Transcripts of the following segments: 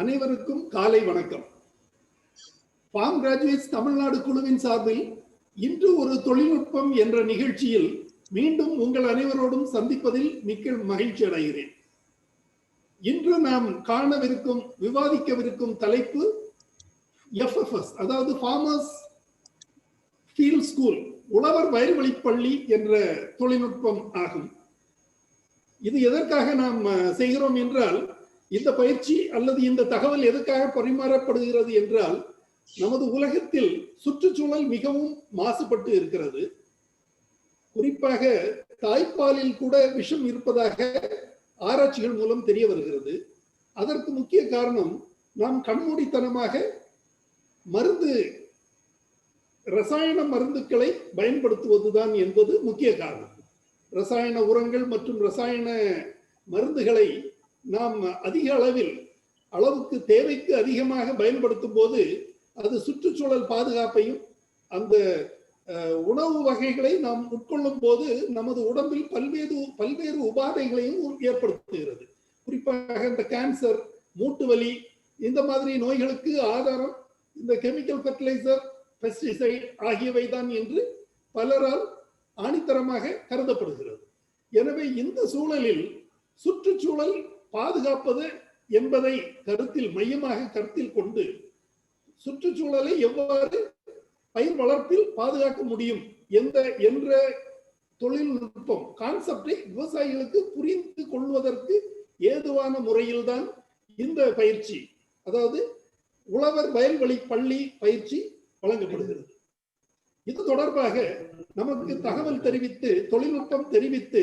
அனைவருக்கும் காலை வணக்கம். ஃபார்ம் கிராஜுவேட்ஸ் தமிழ்நாடு குழுவின் சார்பில் இன்று ஒரு தொழில்நுட்பம் என்ற நிகழ்ச்சியில் மீண்டும் உங்கள் அனைவரோடும் சந்திப்பதில் மிக்க மகிழ்ச்சி அடைகிறேன். இன்று நாம் காணவிருக்கும் விவாதிக்கவிருக்கும் தலைப்பு FFS, அதாவது ஃபார்மர்ஸ் ஃபீல்ட் ஸ்கூல், உழவர் வயல்வெளி பள்ளி என்ற தொழில்நுட்பம் ஆகும். இது எதற்காக நாம் செய்கிறோம் என்றால், இந்த பயிற்சி அல்லது இந்த தகவல் எதற்காக பரிமாறப்படுகிறது என்றால், நமது உலகத்தில் சுற்றுச்சூழல் மிகவும் மாசுபட்டு இருக்கிறது. குறிப்பாக தாய்ப்பாலில் கூட விஷம் இருப்பதாக ஆராய்ச்சிகள் மூலம் தெரிய வருகிறது. அதற்கு முக்கிய காரணம் நாம் கண்மூடித்தனமாக ரசாயன மருந்துகளை பயன்படுத்துவதுதான் என்பது முக்கிய காரணம். ரசாயன உரங்கள் மற்றும் ரசாயன மருந்துகளை நாம் அதிக அளவுக்கு தேவைக்கு அதிகமாக பயன்படுத்தும் போது அது சுற்றுச்சூழல் பாதுகாப்பையும், அந்த உணவு வகைகளை நாம் உட்கொள்ளும் போது நமது உடம்பில் பல்வேறு உபாதைகளையும் ஏற்படுத்துகிறது. குறிப்பாக இந்த கேன்சர், மூட்டு வலி, இந்த மாதிரி நோய்களுக்கு ஆதாரம் இந்த கெமிக்கல் ஃபெர்டிலைசர், பெஸ்டிசைட் ஆகியவை தான் என்று பலரால் ஆணித்தரமாக கருதப்படுகிறது. எனவே இந்த சூழலில் சுற்றுச்சூழல் பாதுகாப்பது என்பதை மையமாக கருத்தில் கொண்டு சுற்றுச்சூழலை எவ்வாறு பயிர் வளர்ப்பில் பாதுகாக்க முடியும் என்ற தொழில்நுட்பம் கான்செப்டை விவசாயிகளுக்கு புரிந்து கொள்வதற்கு ஏதுவான முறையில்தான் இந்த பயிற்சி, அதாவது உழவர் வயல்வெளி பள்ளி பயிற்சி வழங்கப்படுகிறது. இது தொடர்பாக நமக்கு தகவல் தெரிவித்து, தொழில்நுட்பம் தெரிவித்து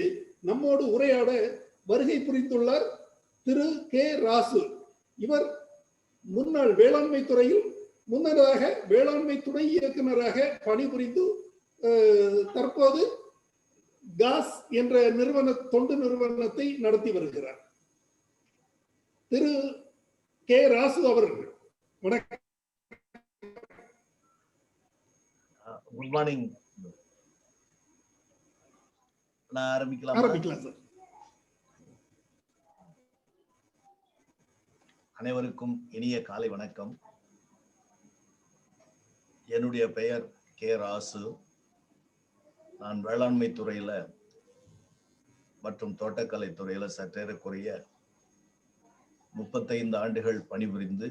நம்மோடு உரையாட வருகை புரிந்துள்ளார் திரு கே. ராசு. இவர் முன்னாள் வேளாண்மை துறையில் முன்னதாக வேளாண்மை துணை இயக்குநராக பணிபுரிந்து தற்போது காஸ் என்ற தொண்டு நிறுவனத்தை நடத்தி வருகிறார். திரு கே. ராசு அவர்கள் வணக்கம். Good morning. நான் ஆரம்பிக்கலாம் சார். அனைவருக்கும் இனிய காலை வணக்கம். என்னுடைய பெயர் கே. ராசு. நான் வேளாண்மை துறையில மற்றும் தோட்டக்கலை துறையில சற்றேறக்குறைய 35 ஆண்டுகள் பணிபுரிந்து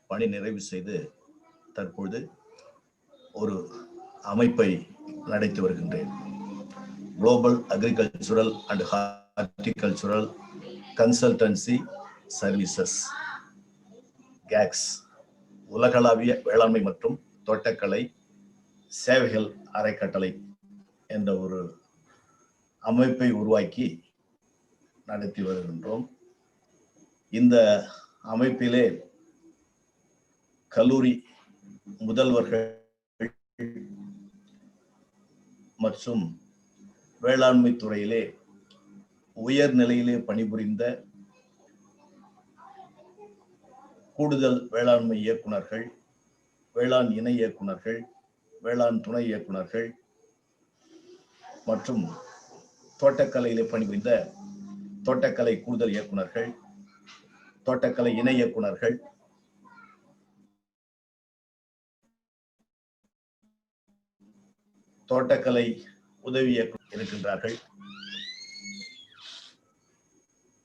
பணி நிறைவு செய்து தற்பொழுது ஒரு அமைப்பை நடத்தி வருகின்றேன். Global agricultural and horticultural consultancy services, கேக்ஸ், உலகளாவிய வேளாண்மை மற்றும் தோட்டக்கலை சேவைகள் அறக்கட்டளை என்ற ஒரு அமைப்பை உருவாக்கி நடத்தி வருகின்றோம். இந்த அமைப்பிலே கல்லூரி முதல்வர்கள் மற்றும் வேளாண்மை துறையிலே உயர் நிலையிலே பணிபுரிந்த கூடுதல் வேளாண்மை இயக்குனர்கள், வேளாண் இணை இயக்குனர்கள், வேளாண் துணை இயக்குனர்கள் மற்றும் தோட்டக்கலையிலே பணிபுரிந்த தோட்டக்கலை கூடுதல் இயக்குனர்கள், தோட்டக்கலை இணை இயக்குனர்கள், தோட்டக்கலை உதவி இயக்குனர் இருக்கின்றார்கள்.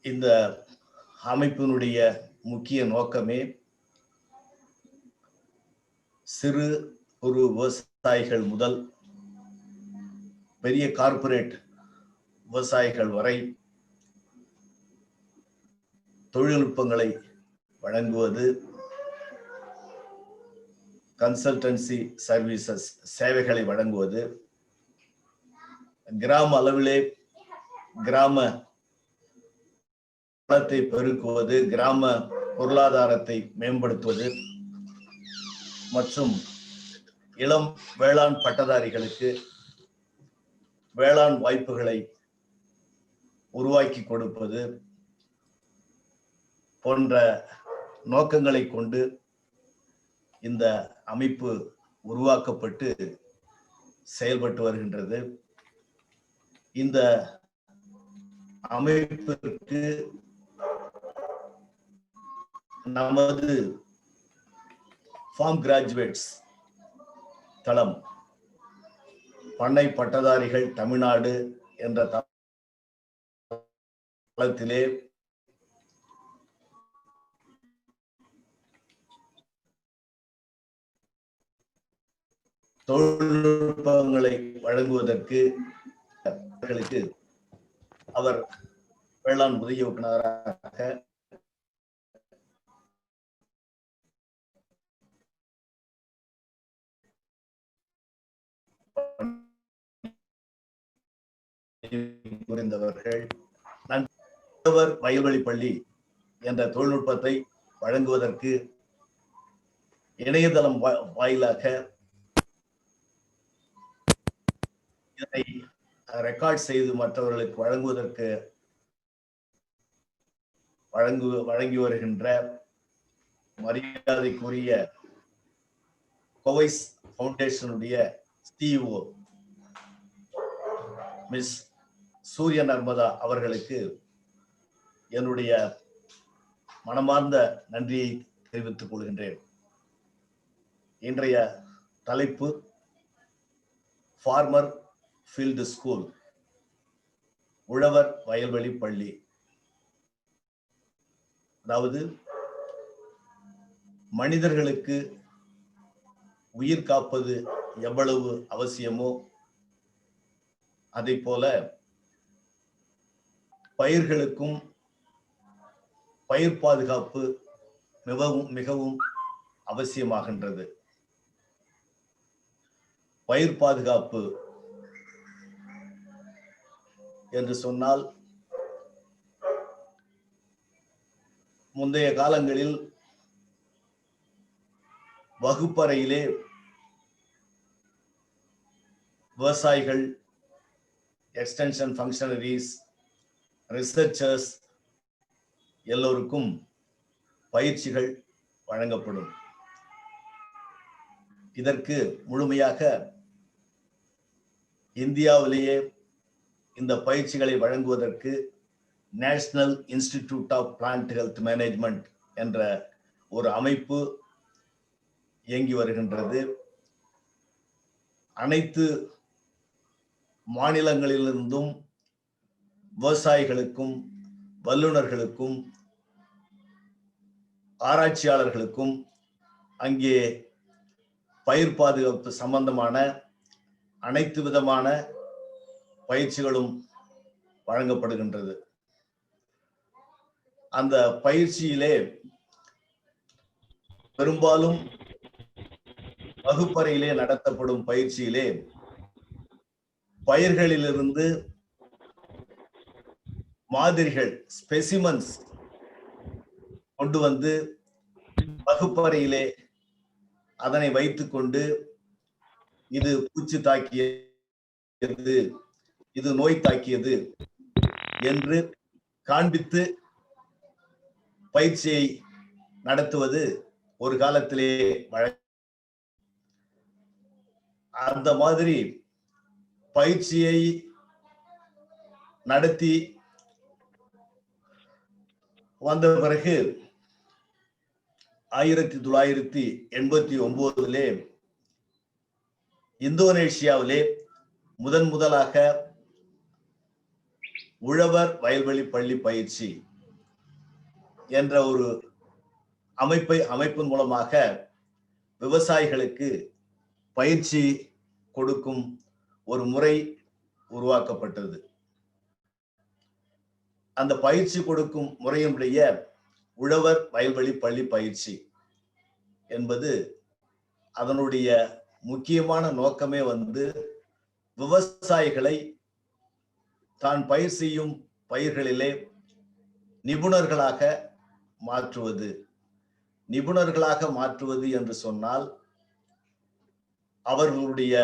இந்த அமைப்பினுடைய முக்கிய நோக்கமே சிறு குறு விவசாயிகள் முதல் பெரிய கார்ப்பரேட் விவசாயிகள் வரை தொழில்நுட்பங்களை வழங்குவது, கன்சல்டன்சி சர்வீசஸ் சேவைகளை வழங்குவது, கிராம அளவிலே கிராம வளத்தை பெருக்குவது, கிராம பொருளாதாரத்தை மேம்படுத்துவது மற்றும் இளம் வேளாண் பட்டதாரிகளுக்கு வேளாண் வாய்ப்புகளை உருவாக்கி கொடுப்பது போன்ற நோக்கங்களை கொண்டு இந்த அமைப்பு உருவாக்கப்பட்டு செயல்பட்டு வருகின்றது. இந்த அமைப்பிற்கு நமது ஃபார்ம் கிராஜுவேட்ஸ் தளம் பண்ணை பட்டதாரிகள் தமிழ்நாடு என்ற தளத்திலே தொழில்நுட்பங்களை வழங்குவதற்கு அவர் வேளாண் உதவி இயக்குநராக புரிந்தவர்கள். வயல்வெளி பள்ளி என்ற தொழில்நுட்பத்தை வழங்குவதற்கு இணையதளம் வாயிலாக இதனை ரெக்கார்ட் செய்து மற்றவர்களுக்கு வழங்குவதற்கு வழங்கி வருகின்ற மரியாதைக்குரிய கோவைஸ் ஃபவுண்டேஷனுடைய சிஇஓ மிஸ் சூரிய நர்மதா அவர்களுக்கு என்னுடைய மனமார்ந்த நன்றியை தெரிவித்துக் கொள்கின்றேன். இன்றைய தலைப்பு ஃபார்மர் ஃபீல்டு ஸ்கூல், உழவர் வயல்வெளி பள்ளி. அதாவது மனிதர்களுக்கு உயிர் காப்பது எவ்வளவு அவசியமோ அதை போல பயிர்களுக்கும் பயிர் பாதுகாப்பு மிகவும் மிகவும் அவசியமாகின்றது. பயிர் பாதுகாப்பு என்று சொன்னால் முந்தைய காலங்களில் வகுப்பறையிலே விவசாயிகள், எக்ஸ்டென்ஷன் ஃபங்க்ஷனரிஸ், ரிசர்ச்சர்ஸ் எல்லோருக்கும் பயிற்சிகள் வழங்கப்படும். இதற்கு முழுமையாக இந்தியாவிலேயே இந்த பயிற்சிகளை வழங்குவதற்கு national institute of plant health management என்ற ஒரு அமைப்பு இயங்கி வருகின்றது. அனைத்து மாநிலங்களிலிருந்தும் விவசாயிகளுக்கும், வல்லுநர்களுக்கும், ஆராய்ச்சியாளர்களுக்கும் அங்கே பயிர் பாதுகாப்பு சம்பந்தமான அனைத்து விதமான பயிற்சிகளும் வழங்கப்படுகின்றது. அந்த பயிற்சியிலே பெரும்பாலும் வகுப்பறையிலே நடத்தப்படும் பயிற்சியிலே பயிர்களிலிருந்து மாதிரிகள், ஸ்பெசிமன்ஸ் கொண்டு வந்து வகுப்பறையிலே அதனை வைத்துக்கொண்டு இது பூச்சி தாக்கியது, இது நோய் தாக்கியது என்று காண்பித்து பயிற்சியை நடத்துவது ஒரு காலத்திலே அந்த மாதிரி பயிற்சியை நடத்தி வந்த பிறகு 1989 இந்தோனேஷியாவிலே முதலாக உழவர் வயல்வெளி பள்ளி பயிற்சி என்ற ஒரு அமைப்பின் மூலமாக விவசாயிகளுக்கு பயிற்சி கொடுக்கும் ஒரு முறை உருவாக்கப்பட்டது. அந்த பயிற்சி கொடுக்கும் முறையினுடைய உழவர் வயல்வெளி பள்ளி பயிற்சி என்பது அதனுடைய முக்கியமான நோக்கமே விவசாயிகளை தான் பயிர் செய்யும் பயிர்களிலே நிபுணர்களாக மாற்றுவது. நிபுணர்களாக மாற்றுவது என்று சொன்னால் அவர்களுடைய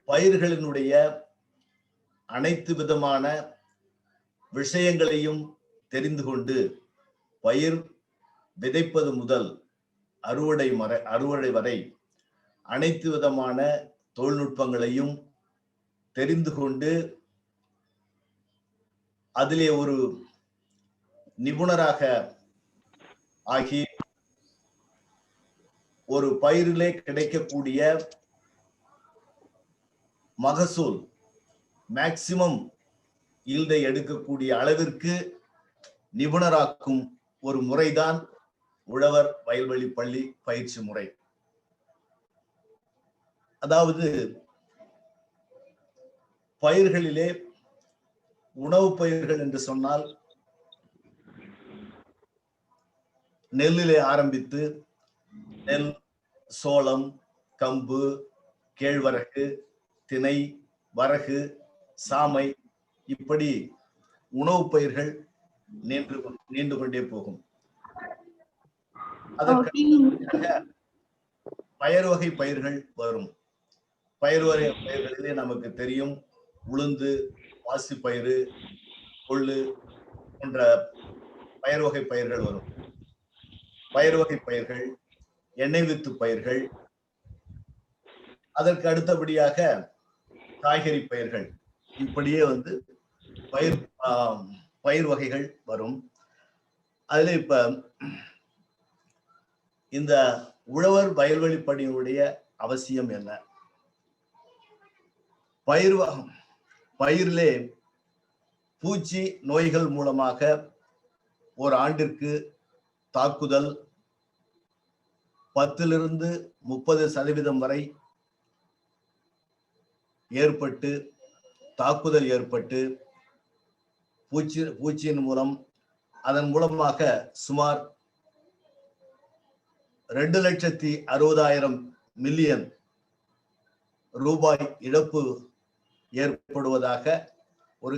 பயிர்களினுடைய அனைத்து விதமான விஷயங்களையும் தெரிந்து கொண்டு பயிர் விதைப்பது முதல் அறுவடை வரை அனைத்து விதமான தொழில்நுட்பங்களையும் தெரிந்து கொண்டு அதிலே ஒரு நிபுணராக ஆகி ஒரு பயிரிலே கிடைக்கக்கூடிய மகசூல் மேக்சிமம் ஈல்டை எடுக்கக்கூடிய அளவிற்கு நிபுணராக்கும் ஒரு முறைதான் உழவர் வயல்வெளி பள்ளி பயிற்சி முறை. அதாவது பயிர்களிலே உணவு பயிர்கள் என்று சொன்னால் நெல்லிலே ஆரம்பித்து நெல், சோளம், கம்பு, கேழ்வரகு, திணை, வரகு, சாமை, இப்படி உணவு பயிர்கள் நீண்டு கொண்டே போகும். அதற்கு பயறு வகை பயிர்கள் வரும். பயறு வகை பயிர்களிலே நமக்கு தெரியும் உளுந்து, பாசிப்பயிறு, கொள்ளு போன்ற பயறு வகை பயிர்கள் வரும். பயறு வகை பயிர்கள், எண்ணெய் வித்து பயிர்கள், அதற்கு அடுத்தபடியாக காய்கறி பயிர்கள், இப்படியே பயிர் வகைகள் வரும். அதுல இப்ப இந்த உழவர் வயல்வெளி பணியுடைய அவசியம் என்ன? பயிரிலே பூச்சி நோய்கள் மூலமாக ஒரு ஆண்டிற்கு தாக்குதல் 10% வரை தாக்குதல் ஏற்பட்டு பூச்சியின் மூலம் அதன் மூலமாக சுமார் 2,60,000 மில்லியன் ரூபாய் இழப்பு ஏற்படுவதாக ஒரு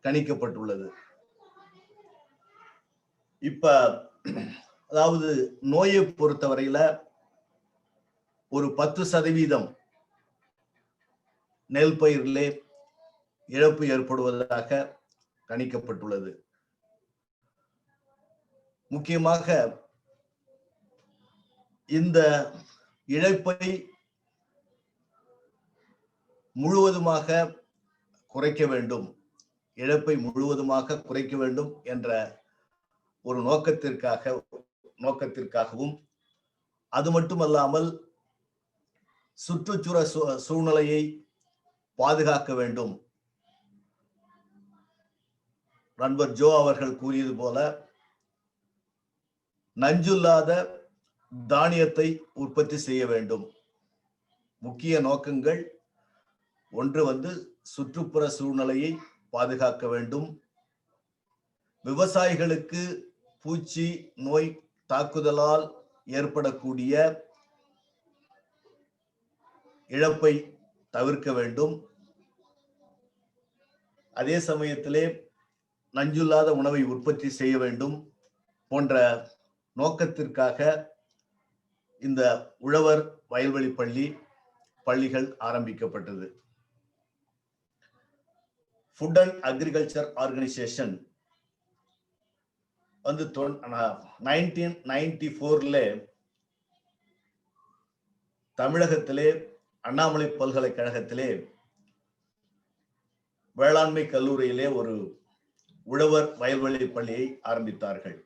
கணிக்கப்பட்டுள்ளது. இப்ப அதாவது நோயை பொறுத்தவரையில ஒரு 10% நெல் பயிரிலே இழப்பு ஏற்படுவதாக கணிக்கப்பட்டுள்ளது. முக்கியமாக இந்த இழப்பை முழுவதுமாக குறைக்க வேண்டும் என்ற ஒரு நோக்கத்திற்காகவும் அது மட்டுமல்லாமல் சுற்றுச்சூழல் சூழ்நிலையை பாதுகாக்க வேண்டும். நண்பர் ஜோ அவர்கள் கூறியது போல நஞ்சில்லாத தானியத்தை உற்பத்தி செய்ய வேண்டும். முக்கிய நோக்கங்கள் ஒன்று சுற்றுப்புற சூழ்நிலையை பாதுகாக்க வேண்டும். விவசாயிகளுக்கு பூச்சி நோய் தாக்குதலால் ஏற்படக்கூடிய இழப்பை தவிர்க்க வேண்டும். அதே சமயத்திலே நஞ்சில்லாத உணவை உற்பத்தி செய்ய வேண்டும் போன்ற நோக்கத்திற்காக இந்த உழவர் வயல்வெளி பள்ளிகள் ஆரம்பிக்கப்பட்டது. ஃபுட் அண்ட் அக்ரிகல்ச்சர் ஆர்கனைசேஷன் 1994 தமிழகத்திலே அண்ணாமலை பல்கலைக்கழகத்திலே வேளாண்மை கல்லூரியிலே ஒரு உழவர் வயல்வெளி பள்ளியை ஆரம்பித்தார்கள்.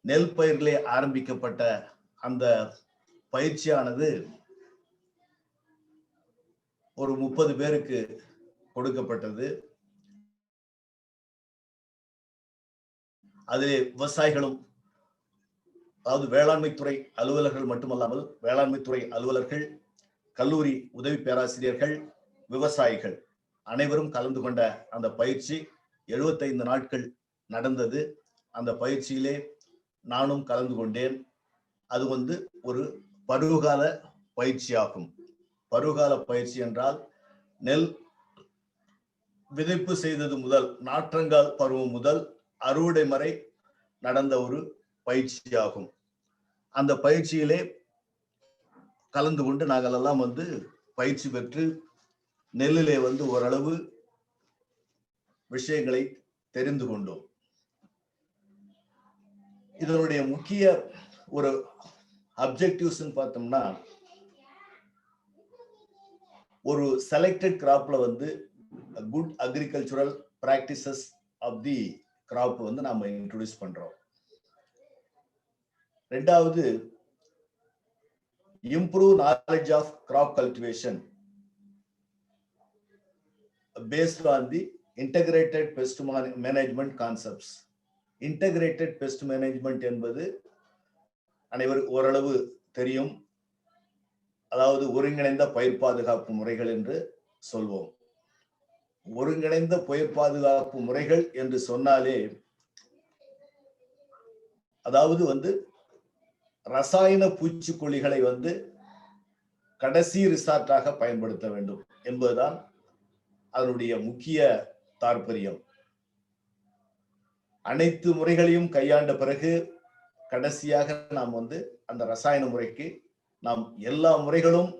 நெல் பயிரிலே ஆரம்பிக்கப்பட்ட அந்த பயிற்சியானது ஒரு 30 பேருக்கு கொடுக்கப்பட்டது. அதிலே விவசாயிகளும், அதாவது வேளாண்மைத்துறை அலுவலர்கள் மட்டுமல்லாமல் வேளாண்மைத்துறை அலுவலர்கள், கல்லூரி உதவி பேராசிரியர்கள், விவசாயிகள் அனைவரும் கலந்து கொண்ட அந்த பயிற்சி 75 நாட்கள் நடந்தது. அந்த பயிற்சியிலே நானும் கலந்து கொண்டேன். அது ஒரு பருவகால பயிற்சியாகும். பருவகால பயிற்சி என்றால் நெல் விதைப்பு செய்தது முதல் நாற்றங்கால் பருவம் முதல் அறுவடை வரை நடந்த ஒரு பயிற்சியாகும். அந்த பயிற்சியிலே கலந்து கொண்டு நாங்கள் எல்லாம் பயிற்சி பெற்று நெல்லிலே ஓரளவு விஷயங்களை தெரிந்து கொண்டோம். இதனுடைய முக்கிய ஒரு அப்ஜெக்டிவ்ஸ் பார்த்தோம்னா, ஒரு செலக்டட் கிராப்ல good agricultural practices of the crop நாம இன்ட்ரோடியூஸ் பண்றோம். ரெண்டாவது, improve knowledge of crop cultivation based on the integrated pest management concepts. integrated pest management என்பது அனைவருக்கும் ஓரளவு தெரியும். அதாவது ஒருங்கிணைந்த பயிர் பாதுகாப்பு முறைகள் என்று சொல்வோம். ஒருங்கிணைந்த பயிர் பாதுகாப்பு முறைகள் என்று சொன்னாலே அதாவது ரசாயன பூச்சிக்கொல்லிகளை கடைசி ரிசார்ட்டாக பயன்படுத்த வேண்டும் என்பதுதான் அதனுடைய முக்கிய தாற்பயம். அனைத்து முறைகளையும் கையாண்ட பிறகு கடைசியாக நாம் அந்த ரசாயன முறைக்கு நாம் எல்லா முறைகளும்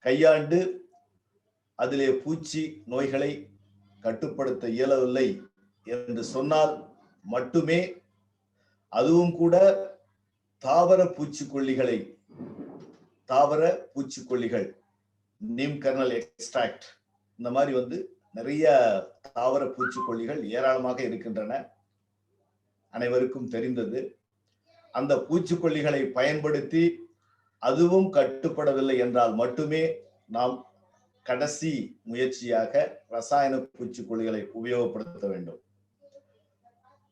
கையாண்டு அதிலே பூச்சி நோய்களை கட்டுப்படுத்த இயலவில்லை என்று சொன்னால் மட்டுமே, அதுவும் கூட தாவர பூச்சிக்கொல்லிகள் நீம் கர்னல் எக்ஸ்ட்ராக்ட், இந்த மாதிரி நிறைய தாவர பூச்சிக்கொல்லிகள் ஏராளமாக இருக்கின்றன, அனைவருக்கும் தெரிந்தது. அந்த பூச்சிக்கொல்லிகளை பயன்படுத்தி அதுவும் கட்டுப்படவில்லை என்றால் மட்டுமே நாம் கடைசி முயற்சியாக ரசாயன பூச்சிக்கொல்லிகளை உபயோகப்படுத்த வேண்டும்.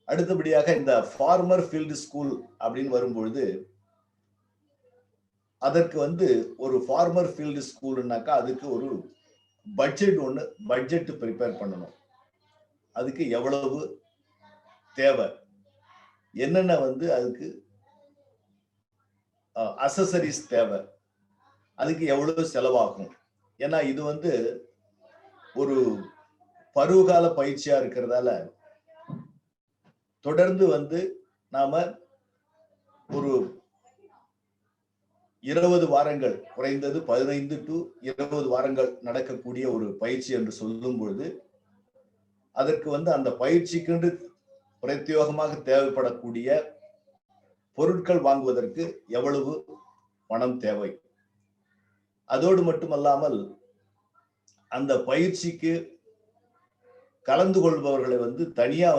அடுத்தபடியாக இந்த ஃபார்மர் ஃபீல்டு ஸ்கூல் அப்படின்னு வரும்பொழுது, அதற்கு ஒரு ஃபார்மர் ஃபீல்டு ஸ்கூல்னாக்கா அதுக்கு ஒரு பட்ஜெட் ப்ரிப்பேர் பண்ணணும். அதுக்கு எவ்வளவு தேவை, என்னென்ன அதுக்கு அசசரிஸ் தேவை, அதுக்கு எவ்வளவு செலவாகும். ஏன்னா இது ஒரு பருவகால பயிற்சியா இருக்கிறதால தொடர்ந்து நாம ஒரு 20 வாரங்கள், குறைந்தது 15 to 20 வாரங்கள் நடக்கக்கூடிய ஒரு பயிற்சி என்று சொல்லும் பொழுது, அதற்கு அந்த பயிற்சிக்கு பிரத்யேகமாக தேவைப்படக்கூடிய பொருட்கள் வாங்குவதற்கு எவ்வளவு பணம் தேவை. அதோடு மட்டுமல்லாமல் அந்த பயிற்சிக்கு கலந்து கொள்பவர்களை தனியா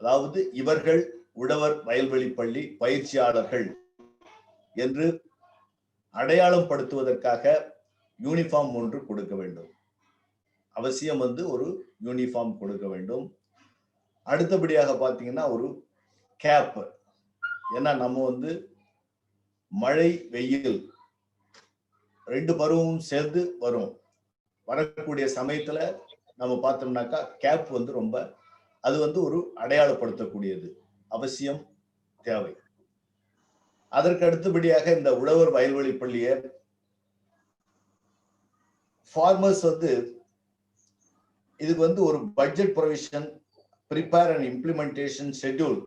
அதாவது இவர்கள் உழவர் வயல்வெளி பள்ளி பயிற்சியாளர்கள் என்று அடையாளம் படுத்துவதற்காக யூனிஃபார்ம் ஒன்று கொடுக்க வேண்டும். அவசியம் ஒரு யூனிஃபார்ம் கொடுக்க வேண்டும். அடுத்தபடியாக பாத்தீங்கன்னா ஒரு கேப். ஏன்னா நம்ம மழை வெயில் 2 பருவமும் சேர்ந்து வரக்கூடிய சமயத்துல நம்ம பார்த்தோம்னாக்கா கேப் ரொம்ப அது ஒரு அடையாளப்படுத்தக்கூடியது, அவசியம், தேவை. அதற்கு அடுத்தபடியாக இந்த உழவர் வயல்வெளி பள்ளிய ஃபார்மர்ஸ் இதுக்கு ஒரு budget provision, prepare and implementation schedule,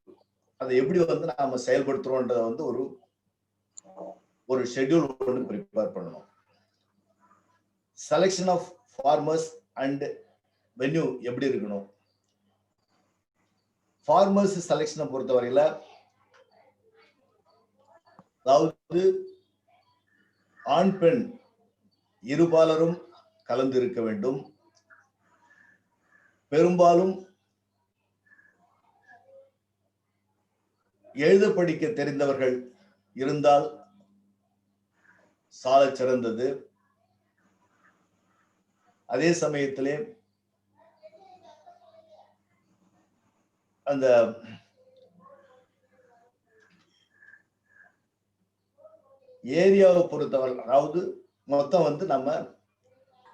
அதை எப்படி நாம செயல்படுத்துறோம்ன்றத ஒரு ஷெட்யூல் ஒன்று ப்ரிப்பேர் பண்ணணும். Selection of farmers and venue எப்படி இருக்கணும். ஃபார்மர்ஸ் செலக்ஷனை பொறுத்தவரையில அதாவது ஆண் பெண் இருபாலரும் கலந்து இருக்க வேண்டும். பெரும்பாலும் எழுத படிக்க தெரிந்தவர்கள் இருந்தால் சாலச் சிறந்தது. அதே சமயத்திலே அந்த ஏரியாவை பொறுத்தவரை, அதாவது மொத்தம் நம்ம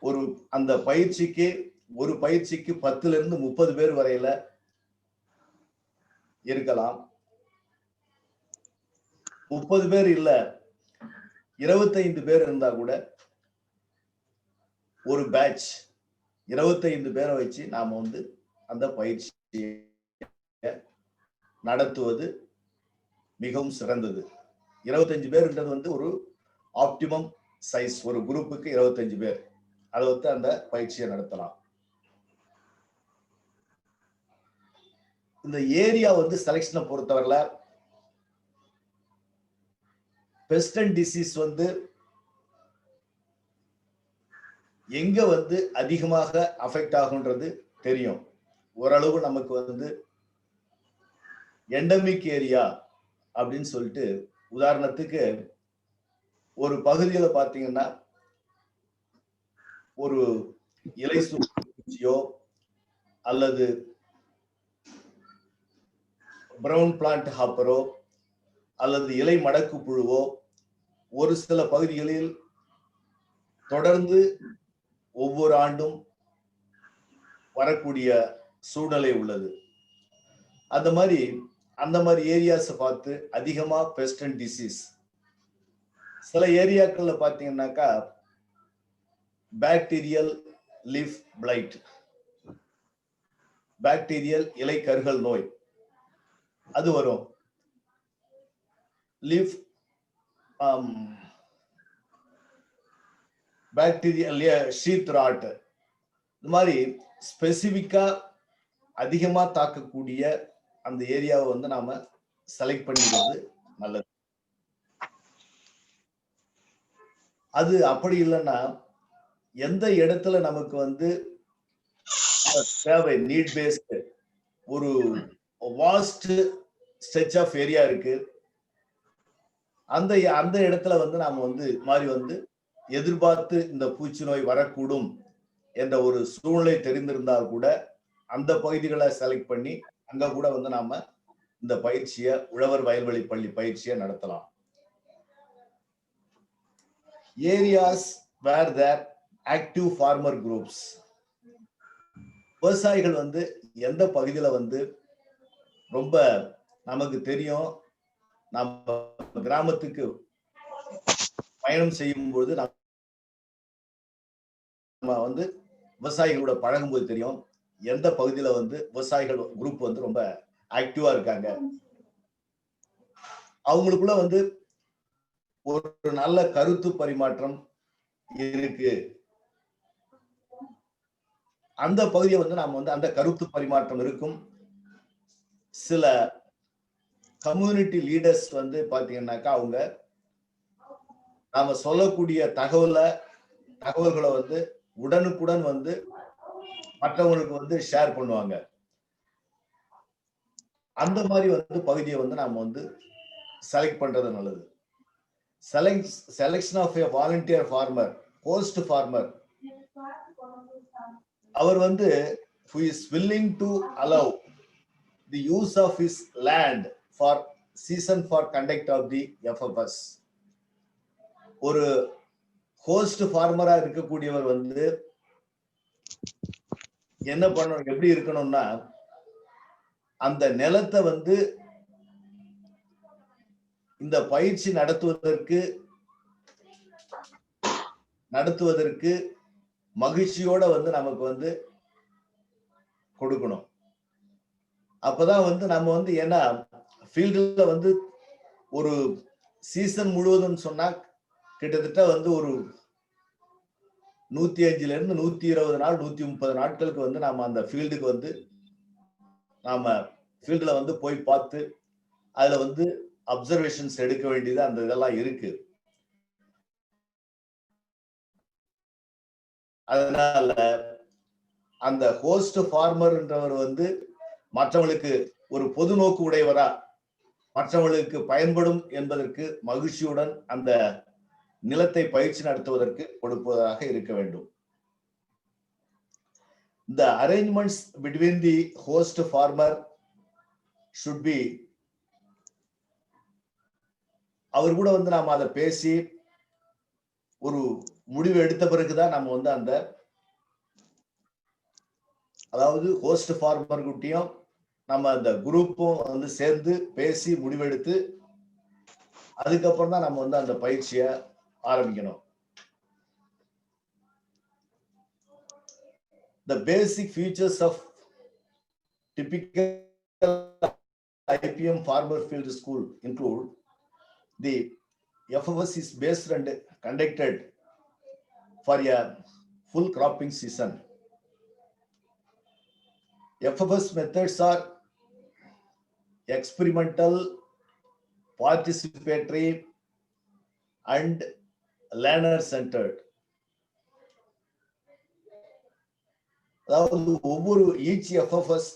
ஒரு அந்த பயிற்சிக்கு 10 இருந்து 30 பேர் வரையில இருக்கலாம். 30 பேர் இல்ல 25 பேர் இருந்தா கூட ஒரு பேட்ச் 25 பேரை வச்சு நாம அந்த பயிற்சியை நடத்துவது மிகவும் சிறந்தது. 25 பேர்ன்றது ஒரு ஆப்டிமம் சைஸ். ஒரு குரூப்புக்கு 25 பேர், அதை அந்த பயிற்சியை நடத்தலாம். இந்த ஏரியா செலக்ஷனை பொறுத்தவரையில பெஸ்ட் அண்ட் டிசீஸ் எங்க அதிகமாக அஃபெக்ட் ஆகுன்றது தெரியும். ஓரளவு நமக்கு எண்டமிக் ஏரியா அப்படின்னு சொல்லிட்டு உதாரணத்துக்கு ஒரு பகுதியில பாத்தீங்கன்னா ஒரு இலை பூச்சியோ அல்லது பிரவுன் பிளான்ட் ஹாப்பரோ அல்லது இலை மடக்கு புழுவோ ஒரு சில பகுதிகளில் தொடர்ந்து ஒவ்வொரு ஆண்டும் வரக்கூடிய சூழ்நிலை உள்ளது. அந்த மாதிரி ஏரியாஸை பார்த்து அதிகமா பெஸ்ட் அண்ட் டிசீஸ். சில ஏரியாக்கள்ல பாத்தீங்கன்னாக்கா பாக்டீரியல் லீஃப் பிளைட், பாக்டீரியல் இலை கருகல் நோய் அது வரும். லீஃப் பாக்டீரியல் ஷீத் ராட், இந்த மாதிரி ஸ்பெசிபிக்கா அதிகமா தாக்கக்கூடிய அந்த ஏரியாவை வந்து நாம செலக்ட் பண்ணிக்கிறது நல்லது. அது அப்படி இல்லைன்னா எந்த இடத்துல நமக்கு வந்து தேவை நீட் பேஸ்ட் ஒரு வாஸ்ட் ஸ்ட்ரெச் ஆஃப் ஏரியா இருக்கு, அந்த இடத்துல வந்து நாம வந்து மாதிரி வந்து எதிர்பார்த்து இந்த பூச்சி நோய் வரக்கூடும் என்ற ஒரு சூழ்நிலை தெரிந்திருந்தால் கூட அந்த பகுதிகளை செலக்ட் பண்ணி அங்க கூட வந்து நாம இந்த பயிற்சியை உழவர் வயல்வெளி பள்ளி பயிற்சியை நடத்தலாம். Areas where there active farmer groups, விவசாயிகள் வந்து எந்த பகுதியில வந்து ரொம்ப நமக்கு தெரியும், நம்ம கிராமத்துக்கு பயணம் செய்யும் பொழுது நம்ம வந்து விவசாயிகளோட பழகும்போது தெரியும் எந்த பகுதியில வந்து விவசாயிகள் குரூப் வந்து ரொம்ப ஆக்டிவா இருக்காங்க, அவங்களுக்குள்ள வந்து ஒரு நல்ல கருத்து பரிமாற்றம் இருக்கு. அந்த பகுதியை வந்து நாம வந்து அந்த கருத்து பரிமாற்றம் இருக்கும். சில கம்யூனிட்டி லீடர்ஸ் வந்து பாத்தீங்கன்னாக்கா அவங்க நாம சொல்லக்கூடிய தகவல்களை வந்து உடனுக்குடன் வந்து மற்றவங்களுக்கு வந்து ஷேர் பண்ணுவாங்க. அந்த மாதிரி வந்து பகுதியை வந்து நாம வந்து செலக்ட் பண்றது நல்லது. Selection of a volunteer farmer, host farmer, அவர் வந்து who is willing to allow the use of his land for season for conduct of the FFS. ஒரு ஹோஸ்ட் ஃபார்மரா இருக்கக்கூடியவர் வந்து என்ன பண்ணணும், எப்படி இருக்கணும்னா அந்த நிலத்தை வந்து இந்த பயிற்சி நடத்துவதற்கு மகிழ்ச்சியோட வந்து நமக்கு வந்து கொடுக்கணும். அப்பதான் வந்து நம்ம வந்து ஏன்னா ஃபீல்டுல வந்து ஒரு சீசன் முழுவதும் சொன்னா கிட்டத்தட்ட வந்து ஒரு 105 இருந்து 120 நாள் 130 நாட்களுக்கு வந்து நாம அந்த ஃபீல்டுக்கு வந்து நாம ஃபீல்டுல வந்து போய் பார்த்து அதுல வந்து அப்சர்வேஷன்ஸ் எடுக்க வேண்டியது அந்த இதெல்லாம் இருக்கு. அதனால அந்த ஹோஸ்ட் ஃபார்மர்ன்றவர் வந்து மற்றவங்களுக்கு ஒரு பொது நோக்கு உடையவரா, மற்றவர்களுக்கு பயன்படும் என்பதற்கு மகிழ்ச்சியுடன் அந்த நிலத்தை பயிற்சி நடத்துவதற்கு கொடுப்பதாக இருக்க வேண்டும். The arrangements between the host farmer should be, அவர் கூட வந்து நாம அதை பேசி ஒரு முடிவு எடுத்த பிறகுதான் நம்ம வந்து அந்த அதாவது ஹோஸ்ட் ஃபார்மர் குட்டியும் நம்ம அந்த குரூப்பும் வந்து சேர்ந்து பேசி முடிவெடுத்து அதுக்கப்புறம் தான் நம்ம வந்து அந்த பயிற்சியை ஆரம்பிக்கணும். The basic features of typical IPM farmer field school include the FFS is based and conducted for a full cropping season. FFS methods are experimental, participatory, and learner-centered. அதாவது ஒவ்வொரு each FFS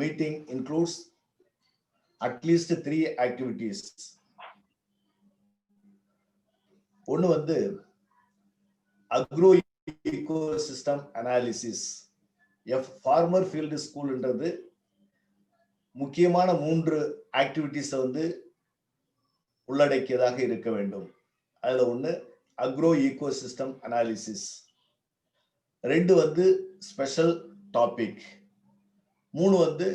meeting includes at least 3 activities. ஒண்ணு வந்து agro ecosystem analysis. Farmer field ஸ்கூல்ன்றது முக்கியமான 3 activities வந்து உள்ளடக்கியதாக இருக்க வேண்டும். அதுல ஒண்ணு அக்ரோ ஈகோசிஸ்டம் அனாலிசிஸ், 2 வந்து ஸ்பெஷல் டாபிக், 3 வந்து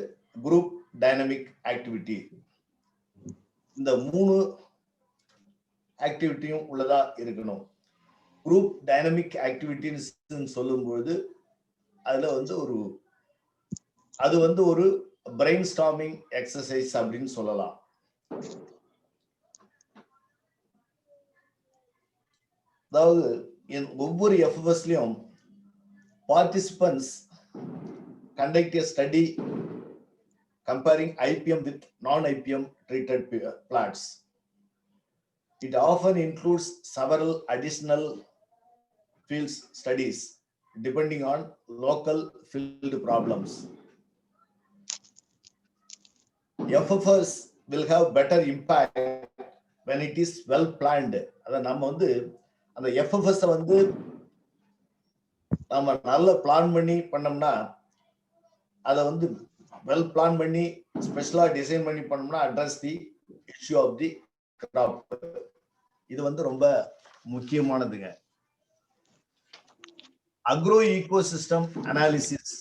குரூப் டைனமிக் ஆக்டிவிட்டி. இந்த 3 ஆக்டிவிட்டியும் உள்ளதா இருக்கணும். குரூப் டைனமிக் ஆக்டிவிட்டின்னு சொல்லும்போது அதுல வந்து அது வந்து ஒரு பிரெயின் ஸ்டார்மிங் எக்ஸசைஸ் அப்படின்னு சொல்லலாம். அதாவது ஒவ்வொரு எஃப்எஸ்லயும் participants conduct a study comparing IPM with non-IPM treated plots. It often includes several additional field studies depending on local field problems. FFS will have better impact when it is well planned. அத நம்ம வந்து அந்த FFS வந்து நம்ம நல்ல plan பண்ணி பண்ணோம்னா, அதை வந்து வெல் பிளான் பண்ணி ஸ்பெஷலா டிசைன் பண்ணி பண்ணோம்னா address the issue of the crop. இது வந்து ரொம்ப முக்கியமானதுங்க. அக்ரோ ஈகோசிஸ்டம் அனாலிசிஸ்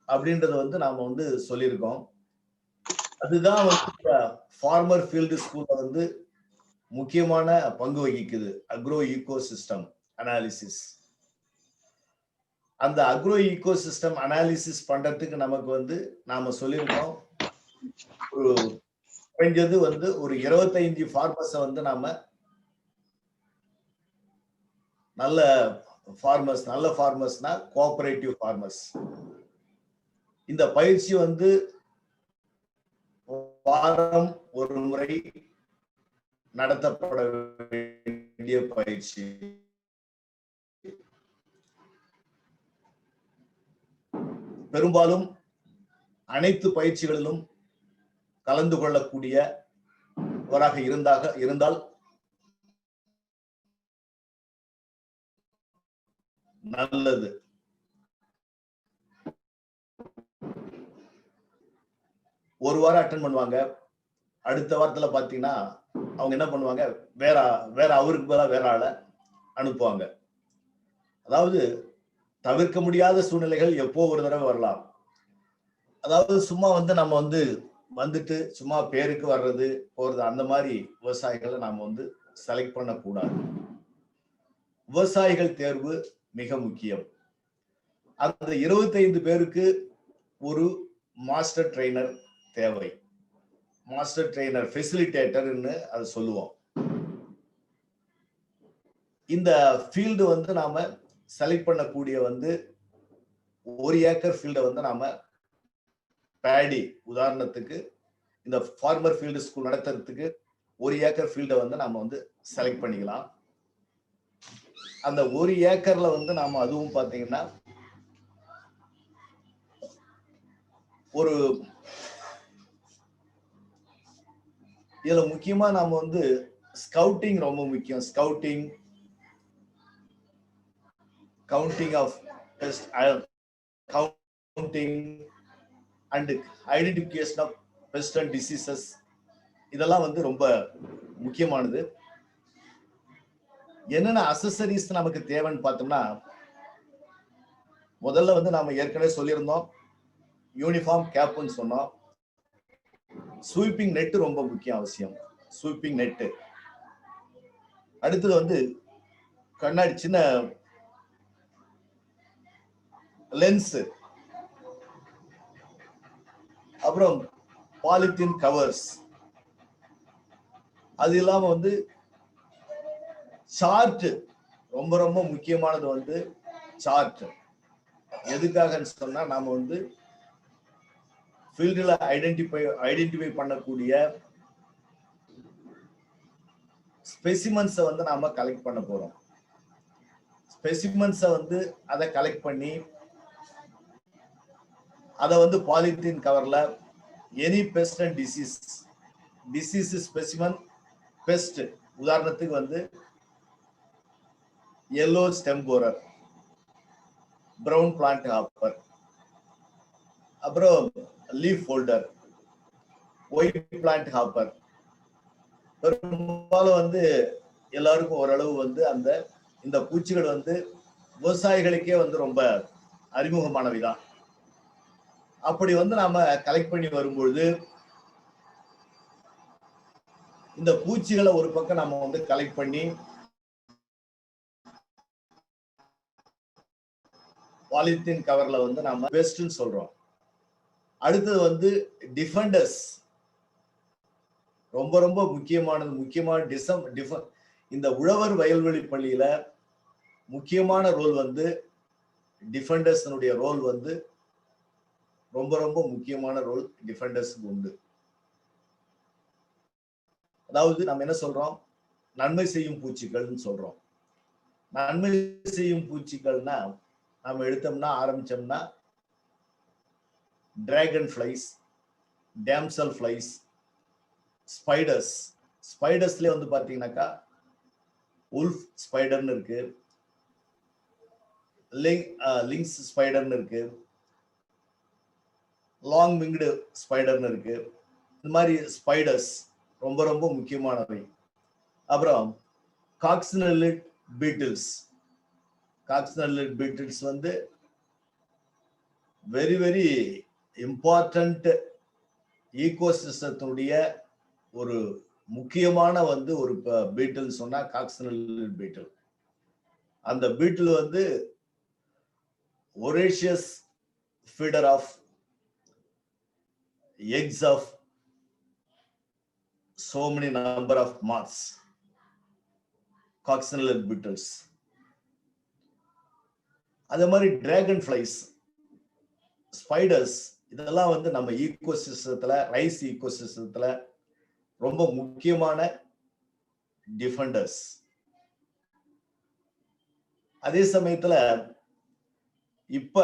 அப்படின்றது வந்து நாம வந்து சொல்லியிருக்கோம். அதுதான் வந்து ஃபார்மர் ஃபீல்டு ஸ்கூல்ல வந்து முக்கியமான பங்கு வகிக்குது. Agro ecosystem analysis. அந்த அக்ரோ ஈகோசிஸ்டம் அனாலிசிஸ் பண்றதுக்கு நமக்கு வந்து நாம சொல்லியிருக்கோம், ஒரு குறைஞ்சது வந்து ஒரு 25 ஃபார்மர்ஸை வந்து நாம நல்ல ஃபார்மர்ஸ்னா கோஆபரேட்டிவ் ஃபார்மர்ஸ். இந்த பயிற்சி வந்து வாரம் ஒரு முறை நடத்தப்பட வேண்டிய பயிற்சி. பெரும்பாலும் அனைத்து பயிற்சிகளிலும் கலந்து கொள்ளக்கூடியவராக இருந்தால் நல்லது. ஒரு வாரம் அட்டென்ட் பண்ணுவாங்க, அடுத்த வாரத்துல பாத்தீங்கன்னா அவங்க என்ன பண்ணுவாங்க, வேற அவருக்கு பதிலா வேற ஆளை அனுப்புவாங்க. அதாவது தவிர்க்க முடியாத சூழ்நிலைகள் எப்போ ஒரு தடவை வரலாம். அதாவது சும்மா வந்து நம்ம வந்துட்டு சும்மா பேருக்கு வர்றது போறது அந்த மாதிரி விவசாயிகளை நாம வந்து செலக்ட் பண்ணக்கூடாது. விவசாயிகள் தேர்வு மிக முக்கியம். அந்த 25 பேருக்கு ஒரு மாஸ்டர் ட்ரெய்னர் தேவை. மாஸ்டர் ட்ரெய்னர் ஃபெசிலிட்டேட்டர்னு அதை சொல்லுவோம். இந்த ஃபீல்டு வந்து நாம செலக்ட் பண்ணக்கூடிய வந்து 1 ஏக்கர் ஃபீல்டை வந்து நாம பேடி, உதாரணத்துக்கு இந்த ஃபார்மர் ஃபீல்டு ஸ்கூல் நடத்துறதுக்கு 1 ஏக்கர் ஃபீல்டை வந்து நாம வந்து செலக்ட் பண்ணிக்கலாம். அந்த 1 ஏக்கர்ல வந்து நாம அதுவும் பாத்தீங்கன்னா ஒரு இதுல முக்கியமா நாம வந்து ஸ்கவுட்டிங் ரொம்ப முக்கியம். Scouting, counting of pest, counting and identification of pest and diseases, இதெல்லாம் வந்து ரொம்ப முக்கியமானது. என்னென்ன அசசரிஸ் நமக்கு தேவைன்னு பார்த்தோம்னா, முதல்ல வந்து நாம ஏற்கனவே சொல்லியிருந்தோம், யூனிஃபார்ம் கேப்னு சொன்னோம். ஸ்வீப்பிங் நெட் ரொம்ப முக்கியம், அவசியம். Sweeping net. அடுத்தது வந்து கண்ணாடி சின்ன லென்ஸ், அப்புறம் பாலித்தீன் கவர்ஸ். அது இல்லாம வந்து சார்ட் ரொம்ப ரொம்ப முக்கியமானது. வந்து சார்ட் எதுக்காக சொன்னா, நாம வந்து ஃபீல்டுல ஐடென்டிஃபை பண்ணக்கூடிய ஸ்பெசிமென்ஸை வந்து நாம கலெக்ட் பண்ண போறோம். ஸ்பெசிமென்ஸை வந்து அதை கலெக்ட் பண்ணி அதை வந்து பாலித்தீன் கவர்ல any best and disease specimen, best உதாரணத்துக்கு வந்து yellow stem borer, brown plant hopper, அப்புறம் leaf folder, white plant hopper. பெரும்பாலும் வந்து எல்லாருக்கும் ஓரளவு வந்து இந்த பூச்சிகள் வந்து விவசாயிகளுக்கே வந்து ரொம்ப அறிமுகமானவைதான். அப்படி வந்து நாம கலெக்ட் பண்ணி வரும்பொழுது இந்த பூச்சிகளை ஒரு பக்கம் நம்ம வந்து கலெக்ட் பண்ணி பாலித்தீன் கவர்ல வந்து நாம பெஸ்ட்னு சொல்றோம். அடுத்தது வந்து டிஃபெண்டர்ஸ், ரொம்ப ரொம்ப முக்கியமான இந்த உழவர் வயல்வெளி பள்ளியில முக்கியமான ரோல் வந்து டிஃபெண்டர்ஸ் ரோல் வந்து ரொம்ப ரொம்ப முக்கியமான ரோல் டிஃபெண்டர்ஸ்க்கு உண்டு. அதாவது நம்ம என்ன சொல்றோம், நன்மை செய்யும் பூச்சிகள்னு சொல்றோம். நன்மை செய்யும் பூச்சிகள்னா நம்ம எடுத்தோம்னா ஆரம்பிச்சோம்னா டிராகன் ஃபிளைஸ், டேம்சல் ஃபிளைஸ், ஸ்பைடர்ஸ்ல வந்து பாத்தீங்கன்னாக்கா உல்ஃப் ஸ்பைடர்னு இருக்கு, லிங்க்ஸ் ஸ்பைடர்னு இருக்கு, லாங் விங்டு ஸ்பைடர்னு இருக்கு. இந்த மாதிரி ஸ்பைடர்ஸ் ரொம்ப ரொம்ப முக்கியமானவை. அப்புறம் காக்சினெல்லிட் பீட்டில்ஸ் வந்து வெரி வெரி இம்பார்ட்டன்ட் ஈகோசிஸ்டத்தினுடைய ஒரு முக்கியமான வந்து ஒரு பீட்டில் சொன்னா காக்சினெல்லிட் பீட்டில். அந்த பீட்டில் வந்து voracious feeder of eggs of so many number of moths, coccinellid beetles. அதே மாதிரி டிராகன் ஃபிளைஸ், ஸ்பைடர்ஸ், இதெல்லாம் வந்து நம்ம ஈகோசிஸ்டத்துல, ரைஸ் ஈகோசிஸ்டத்துல ரொம்ப முக்கியமான டிஃபெண்டர்ஸ். அதே சமயத்துல இப்ப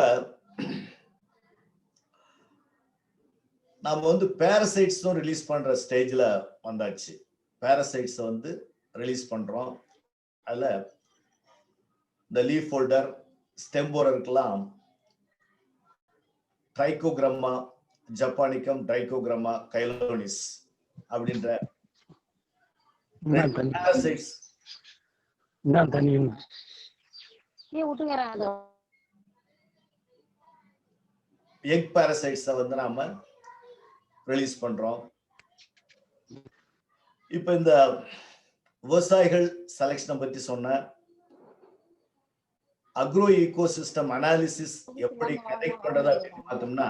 நாம வந்து பேரசைட்ஸும் ரிலீஸ் பண்ற ஸ்டேஜ்ல வந்தாச்சு. பேரசைட்ஸ் வந்து ரிலீஸ் பண்றோம். அதுல இந்த லீஃப் ஹோல்டர், ஸ்டெம் போரருக்கெல்லாம் ட்ரைகோகிராமா ஜப்பானிக்கம், ட்ரைகோகிராமா கைலோனிஸ் அப்படின்ற பேரசைட்ஸ் எக் பேரசைட்ஸை வந்து நாம ரிலீஸ் பண்றோம். இப்ப இந்த விவசாயிகள் செலக்ஷனை பத்தி சொன்ன அக்ரோ ஈகோசிஸ்டம் அனாலிசிஸ் எப்படி கனெக்ட் பண்றதா அப்படின்னு பார்த்தோம்னா,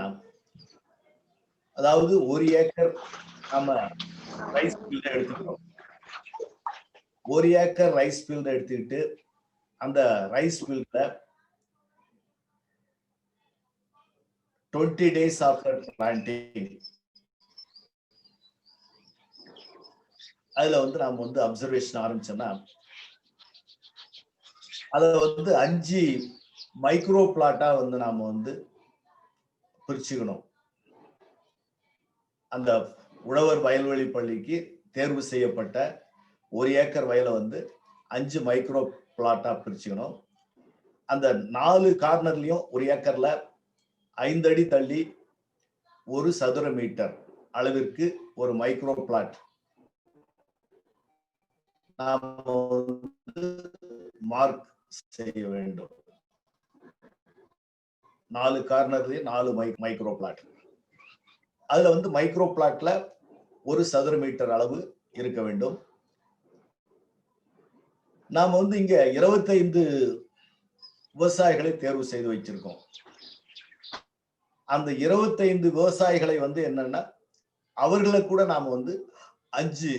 அதாவது 1 ஏக்கர் நம்ம ரைஸ் ஃபீல்ட எடுத்துக்கிறோம். 1 ஏக்கர் ரைஸ் ஃபீல்ட எடுத்துக்கிட்டு அந்த ரைஸ் ஃபீல்ட்ல 20 days after planting அதுல வந்து நாம வந்து அப்சர்வேஷன் ஆரம்பிச்சோம்னா அத வந்து 5 மைக்ரோ பிளாட்டா வந்து நாம வந்து பிரிச்சுக்கணும். அந்த உழவர் வயல்வெளி பள்ளிக்கு தேர்வு செய்யப்பட்ட 1 ஏக்கர் வயலை வந்து 5 மைக்ரோ பிளாட்டா பிரிச்சுக்கணும். அந்த 4 கார்னர்லயும் 1 ஏக்கர்ல 5 அடி தள்ளி 1 சதுர மீட்டர் அளவிற்கு ஒரு மைக்ரோ பிளாட் நாம மார்க் செய்ய வேண்டும். 4 கார்னர்லயும் 4 மைக்ரோ பிளாட். அதுல வந்து மைக்ரோ பிளாட்ல 1 சதுர மீட்டர் அளவு இருக்க வேண்டும். நாம வந்து இங்க 25 விவசாயிகளை தேர்வு செய்து வச்சிருக்கோம். அந்த 25 விவசாயிகளை வந்து என்னன்னா அவர்களை கூட நாம வந்து 5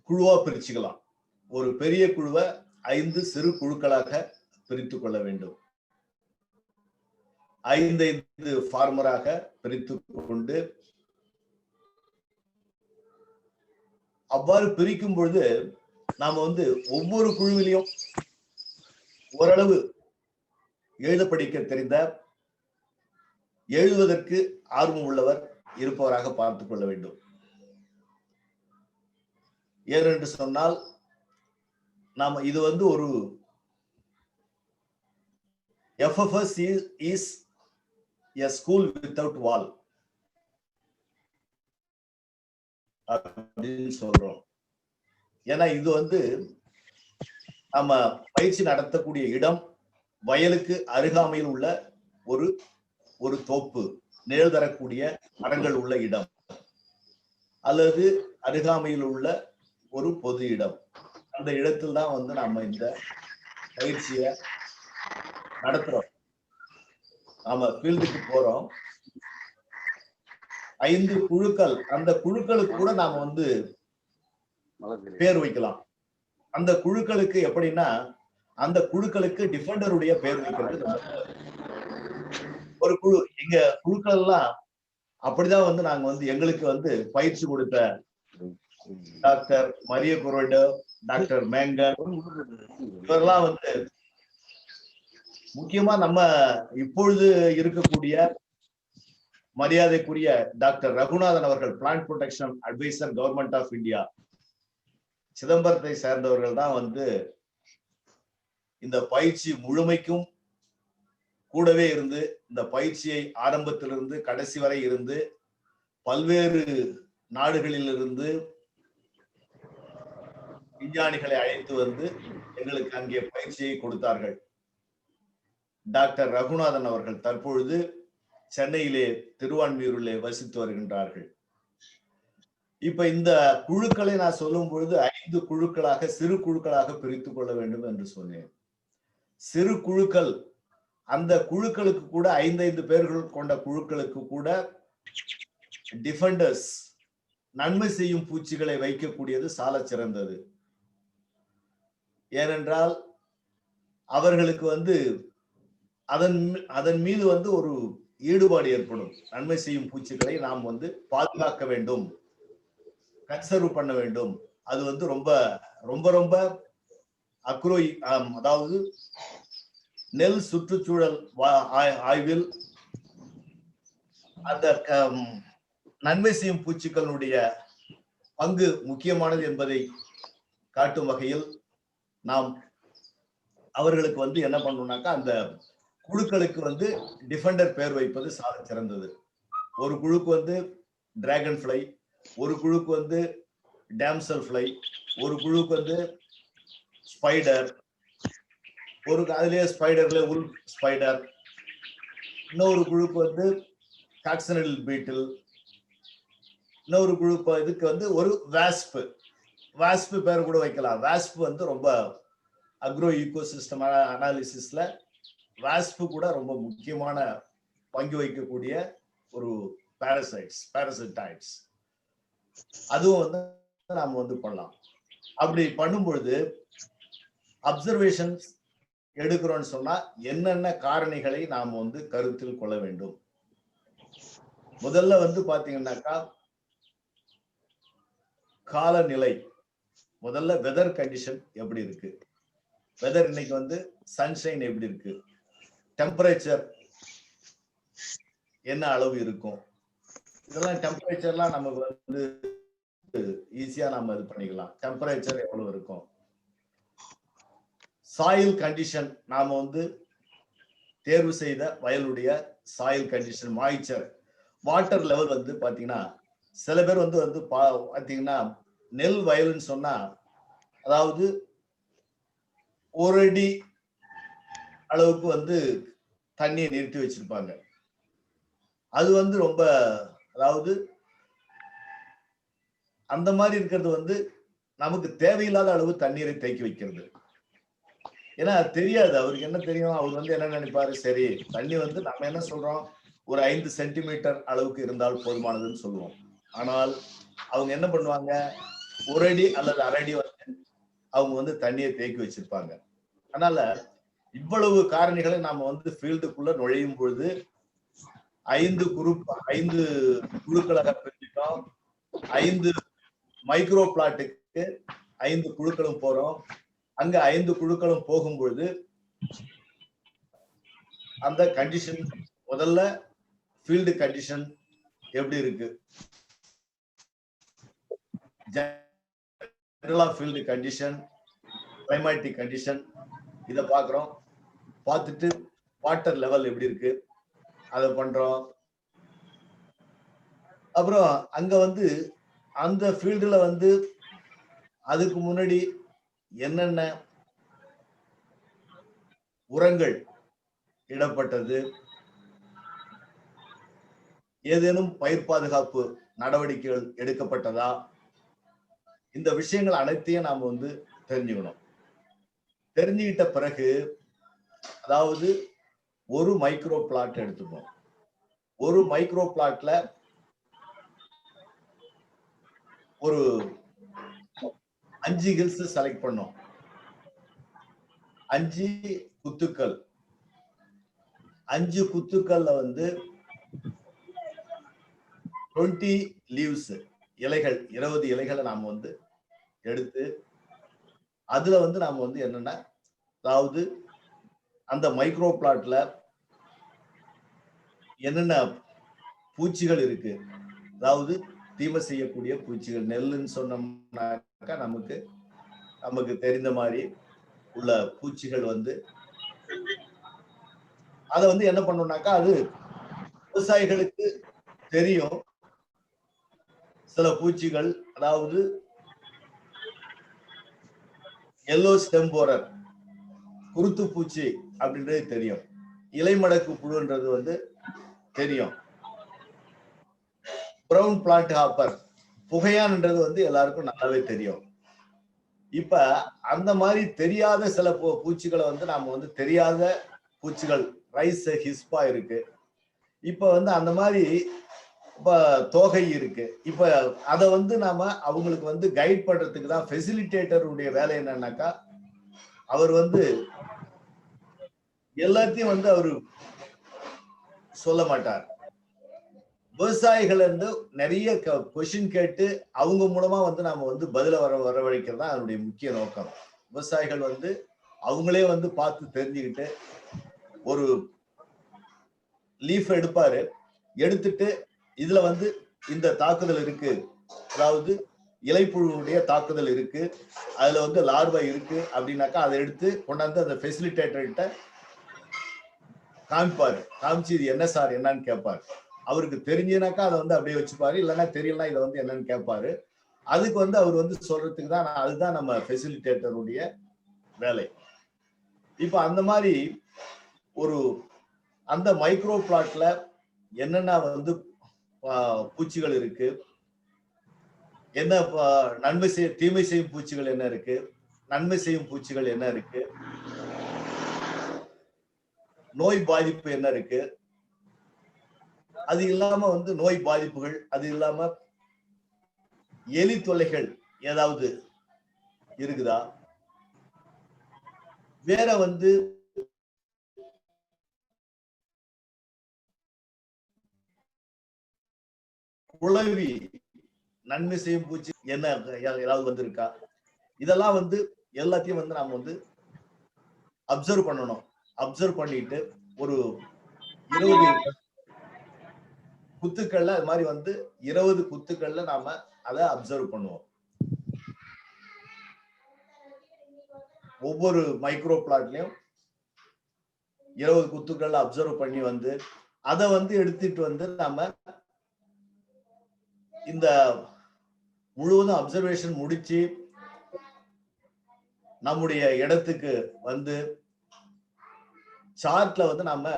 குழுவா பிரிச்சுக்கலாம். ஒரு பெரிய குழுவை 5 சிறு குழுக்களாக பிரித்துக் கொள்ள வேண்டும். 5 ஃபார்மராக பிரித்துக் கொண்டு அவ்வாறு பிரிக்கும் பொழுது நாம வந்து ஒவ்வொரு குழுவிலையும் ஓரளவு எழுத படிக்க தெரிந்த, எழுதுவதற்கு ஆர்வம் உள்ளவர் இருப்பவராக பார்த்துக் கொள்ள வேண்டும். ஏனென்று சொன்னால் நாம இது வந்து ஒரு FFS is a school without wall அப்படின்னு சொல்றோம். ஏன்னா இது வந்து நம்ம பயிற்சி நடத்தக்கூடிய இடம் வயலுக்கு அருகாமையில் உள்ள ஒரு ஒரு தோப்பு, நிழல் தரக்கூடிய மரங்கள் உள்ள இடம், அல்லது அருகாமையில் உள்ள ஒரு பொது இடம். அந்த இடத்தில் தான் வந்து நம்ம இந்த பயிற்சியை நடத்துறோம். நாம ஃபீல்டுக்கு போறோம். 5 குழுக்கள், அந்த குழுக்களுக்கு கூட நாம வந்து பேர் வைக்கலாம். அந்த குழுக்களுக்கு எப்படின்னா, அந்த குழுக்களுக்கு டிஃபெண்டருடைய பேர் வைக்கிறது ஒரு குழு. எங்க குழுக்கள் எல்லாம் அப்படிதான் வந்து நாங்க வந்து எங்களுக்கு வந்து பயிற்சி கொடுத்த டாக்டர் மரிய குரோடோ, டாக்டர் மேங்கன், இவரெல்லாம் வந்து முக்கியமா நம்ம இப்பொழுது இருக்கக்கூடிய மரியாதைக்குரிய டாக்டர் ரகுநாதன் அவர்கள், plant protection adviser, government of India, சிதம்பரத்தை சேர்ந்தவர்கள் தான் வந்து இந்த பயிற்சி முழுமைக்கும் கூடவே இருந்து இந்த பயிற்சியை ஆரம்பத்திலிருந்து கடைசி வரை இருந்து பல்வேறு நாடுகளில் இருந்து விஞ்ஞானிகளை அழைத்து வந்து எங்களுக்கு அங்கே பயிற்சியை கொடுத்தார்கள். டாக்டர் ரகுநாதன் அவர்கள் தற்பொழுது சென்னையிலே திருவான்மியூரிலே வசித்து வருகின்றார்கள். இப்ப இந்த குழுக்களை நான் சொல்லும் பொழுது 5 குழுக்களாக, சிறு குழுக்களாக பிரித்துக் கொள்ள வேண்டும் என்று சொன்னேன். சிறு குழுக்கள், அந்த குழுக்களுக்கு கூட 5 பேர்கள் கொண்ட குழுக்களுக்கு கூட டிஃபெண்டர்ஸ், நன்மை செய்யும் பூச்சிகளை வைக்கக்கூடியது சால சிறந்தது. ஏனென்றால் அவர்களுக்கு வந்து அதன் மீது வந்து ஒரு ஈடுபாடு ஏற்படும். நன்மை செய்யும் பூச்சிகளை நாம் வந்து பாதுகாக்க வேண்டும், கன்சர்வ் பண்ண வேண்டும். அது வந்து ரொம்ப ரொம்ப ரொம்ப அதாவது நெல் சுற்றுச்சூழல் ஆய்வில் அந்த நன்மை செய்யும் பூச்சிகளுடைய பங்கு முக்கியமானது என்பதை காட்டும் வகையில் நாம் அவர்களுக்கு வந்து என்ன பண்ணணும்னாக்கா, அந்த குழுக்களுக்கு வந்து டிஃபெண்டர் பேர் வைப்பது சால சிறந்தது. ஒரு குழுக்கு வந்து டிராகன் ஃப்ளை, ஒரு குழுக்கு வந்து டேம்சல் ஃப்ளை, ஒரு குழுக்கு வந்து ஸ்பைடர், ஒரு அதுலயே ஸ்பைடர்ல உல் ஸ்பைடர், இன்னொரு குழுக்கு வந்து காக்சனல் பீட்டில், இன்னொரு குழுக்கு இதுக்கு வந்து ஒரு வாஸ்ப் பேர் கூட வைக்கலாம். வாஸ்ப் வந்து ரொம்ப அக்ரோ ஈகோசிஸ்டம் அனாலிசிஸ்ல வாஸ்ப் கூட ரொம்ப முக்கியமான பங்கு வைக்கக்கூடிய ஒரு பாரசைட்ஸ். அதுவும் வந்து நாம வந்து பண்ணலாம். அப்படி பண்ணும் பொழுது அப்சர்வேஷன்ஸ் எடுக்கிறோம்னு சொன்னா என்னென்ன காரணிகளை நாம் வந்து கருத்தில் கொள்ள வேண்டும். முதல்ல வந்து பாத்தீங்கன்னாக்கா காலநிலை. முதல்ல வெதர் கண்டிஷன் எப்படி இருக்கு, வெதர் இன்னைக்கு வந்து சன்ஷைன் எப்படி இருக்கு, டெம்பரேச்சர் என்ன அளவு இருக்கும், இதெல்லாம் டெம்பரேச்சர்லாம் நமக்கு வந்து ஈஸியா நம்ம இது பண்ணிக்கலாம். டெம்பரேச்சர் எவ்வளவு இருக்கும். சாயில் கண்டிஷன், நாம வந்து தேர்வு செய்த வயலுடைய soil condition, moisture, water level வந்து பாத்தீங்கன்னா சில பேர் வந்து பாத்தீங்கன்னா நெல் வயல்னு சொன்னா அதாவது 1 அடி அளவுக்கு வந்து தண்ணியை நிறுத்தி வச்சிருப்பாங்க. அது வந்து ரொம்ப, அதாவது அந்த மாதிரி இருக்கிறது வந்து நமக்கு தேவையில்லாத அளவு தண்ணீரை தேக்கி வைக்கிறது. ஏன்னா தெரியாது, அவருக்கு என்ன தெரியும், அவர் வந்து என்ன நினைப்பாரு, சரி தண்ணி வந்து நம்ம என்ன சொல்றோம், ஒரு 5 சென்டிமீட்டர் அளவுக்கு இருந்தால் போதுமானதுன்னு சொல்லுவோம். ஆனால் அவங்க என்ன பண்ணுவாங்க, 1 அடி அல்லது 1/2 அடி வந்து அவங்க வந்து தண்ணியை தேக்கி வச்சிருப்பாங்க. அதனால இவ்வளவு காரணிகளை நாம வந்து ஃபீல்டுக்குள்ள நுழையும் பொழுது 5 குழுக்களாக பிரிஞ்சிட்டோம். 5 மைக்ரோ பிளாட்டுக்கு 5 குழுக்களும் போறோம். அங்க 5 குழுக்களும் போகும்பொழுது அந்த கண்டிஷன், முதல்ல ஃபீல்டு கண்டிஷன் எப்படி இருக்கு, general field condition, climatic condition இதை பார்க்குறோம். பார்த்துட்டு வாட்டர் லெவல் எப்படி இருக்கு அதை பண்றோம். அப்புறம் அங்க வந்து அந்த ஃபீல்டுல வந்து அதுக்கு முன்னாடி என்னென்ன உரங்கள் இடப்பட்டது, ஏதேனும் பயிர் பாதுகாப்பு நடவடிக்கைகள் எடுக்கப்பட்டதா, இந்த விஷயங்கள் அனைத்தையும் நாம வந்து தெரிஞ்சுக்கணும். தெரிஞ்சுக்கிட்ட பிறகு, அதாவது ஒரு மைக்ரோ பிளாட் எடுத்துப்போம். ஒரு மைக்ரோ பிளாட்ல ஒரு 5 ஹில்ஸ் செலக்ட் பண்ணோம். 5 குத்துக்கள். 5 குத்துக்கள்ல வந்து 20 லீவ்ஸ், இலைகள், 20 இலைகளை நாம வந்து எடுத்து அதுல வந்து நாம வந்து என்னன்னா, அதாவது அந்த மைக்ரோ பிளாட்ல என்னென்ன பூச்சிகள் இருக்கு, அதாவது தீமை செய்யக்கூடிய பூச்சிகள், நெல்லுன்னு சொன்னோம்னாக்கா நமக்கு தெரிந்த மாதிரி உள்ள பூச்சிகள் வந்து அதை வந்து என்ன பண்ணோம்னாக்கா, அது விவசாயிகளுக்கு தெரியும் சில பூச்சிகள், அதாவது எல்லோ ஸ்டெம் போரர், குருத்து பூச்சி அப்படின்றது தெரியும். இலைமடக்கு புழுன்றது வந்து தெரியும். பிரவுன் பிளான்ட் ஹாப்பர், புகையான்ன்றது வந்து எல்லாருக்கும் நல்லாவே தெரியும். இப்ப அந்த மாதிரி தெரியாத சில பூச்சிகளை வந்து நாம வந்து தெரியாத பூச்சிகள், ரைஸ் ஹிஸ்பா இருக்கு. இப்ப வந்து அந்த மாதிரி இப்ப தோகை இருக்கு. இப்ப அதை வந்து நாம அவங்களுக்கு வந்து கைட் பண்றதுக்கு தான் ஃபெசிலிட்டேட்டருடைய வேலை என்னன்னாக்கா, அவர் வந்து எல்லாத்தையும் வந்து அவரு சொல்ல மாட்டார். விவசாயிகள் வந்து நிறைய கொஸ்டின் கேட்டு அவங்க மூலமா வந்து நாம வந்து பதில வரவழைக்கிறது தான் அதனுடைய முக்கிய நோக்கம். விவசாயிகள் வந்து அவங்களே வந்து பார்த்து தெரிஞ்சுக்கிட்டு ஒரு லீஃப் எடுப்பாரு, எடுத்துட்டு இதுல வந்து இந்த தாக்குதல் இருக்கு, அதாவது இலைப்புழுவுடைய தாக்குதல் இருக்கு, அதுல வந்து லார்வா இருக்கு அப்படின்னாக்கா அதை எடுத்து கொண்டாந்து அந்த ஃபெசிலிட்டேட்டர்கிட்ட காமிப்பாரு. காமிச்சு இது என்ன சார் என்னன்னு கேட்பாரு. அவருக்கு தெரிஞ்சுனாக்கா அதை வந்து அப்படியே வச்சுப்பாரு, இல்லைன்னா தெரியலனா இதை வந்து என்னன்னு கேட்பாரு. அதுக்கு வந்து அவர் வந்து சொல்றதுக்கு தான் அதுதான் நம்ம ஃபெசிலிட்டேட்டருடைய வேலை. இப்ப அந்த மாதிரி ஒரு அந்த மைக்ரோ பிளாட்ல என்னென்ன வந்து பூச்சிகள் இருக்கு, என்ன நன்மை செய்ய தீமை செய்யும் பூச்சிகள் என்ன இருக்கு, நன்மை செய்யும் பூச்சிகள் என்ன இருக்கு, நோய் பாதிப்பு என்ன இருக்கு, அது இல்லாம வந்து நோய் பாதிப்புகள், அது இல்லாம எலி தொல்லைகள் ஏதாவது இருக்குதா, வேற வந்து குளவி நன்மை செய்யும் பூச்சி என்ன ஏதாவது வந்திருக்கா, இதெல்லாம் வந்து எல்லாத்தையும் வந்து நாம வந்து அப்சர்வ் பண்ணணும். அப்சர்வ் பண்ணிட்டு ஒரு 20 குத்துக்கள்ல அது மாதிரி வந்து 20 குத்துக்கள்ல நாம அதை அப்சர்வ் பண்ணுவோம். ஒவ்வொரு மைக்ரோ பிளாட்லயும் 20 குத்துக்கள்ல அப்சர்வ் பண்ணி வந்து அதை வந்து எடுத்துட்டு வந்து நாம இந்த முழுவதும் அப்சர்வேஷன் முடிச்சு நம்முடைய இடத்துக்கு வந்து சார்ட்ல வந்து நாம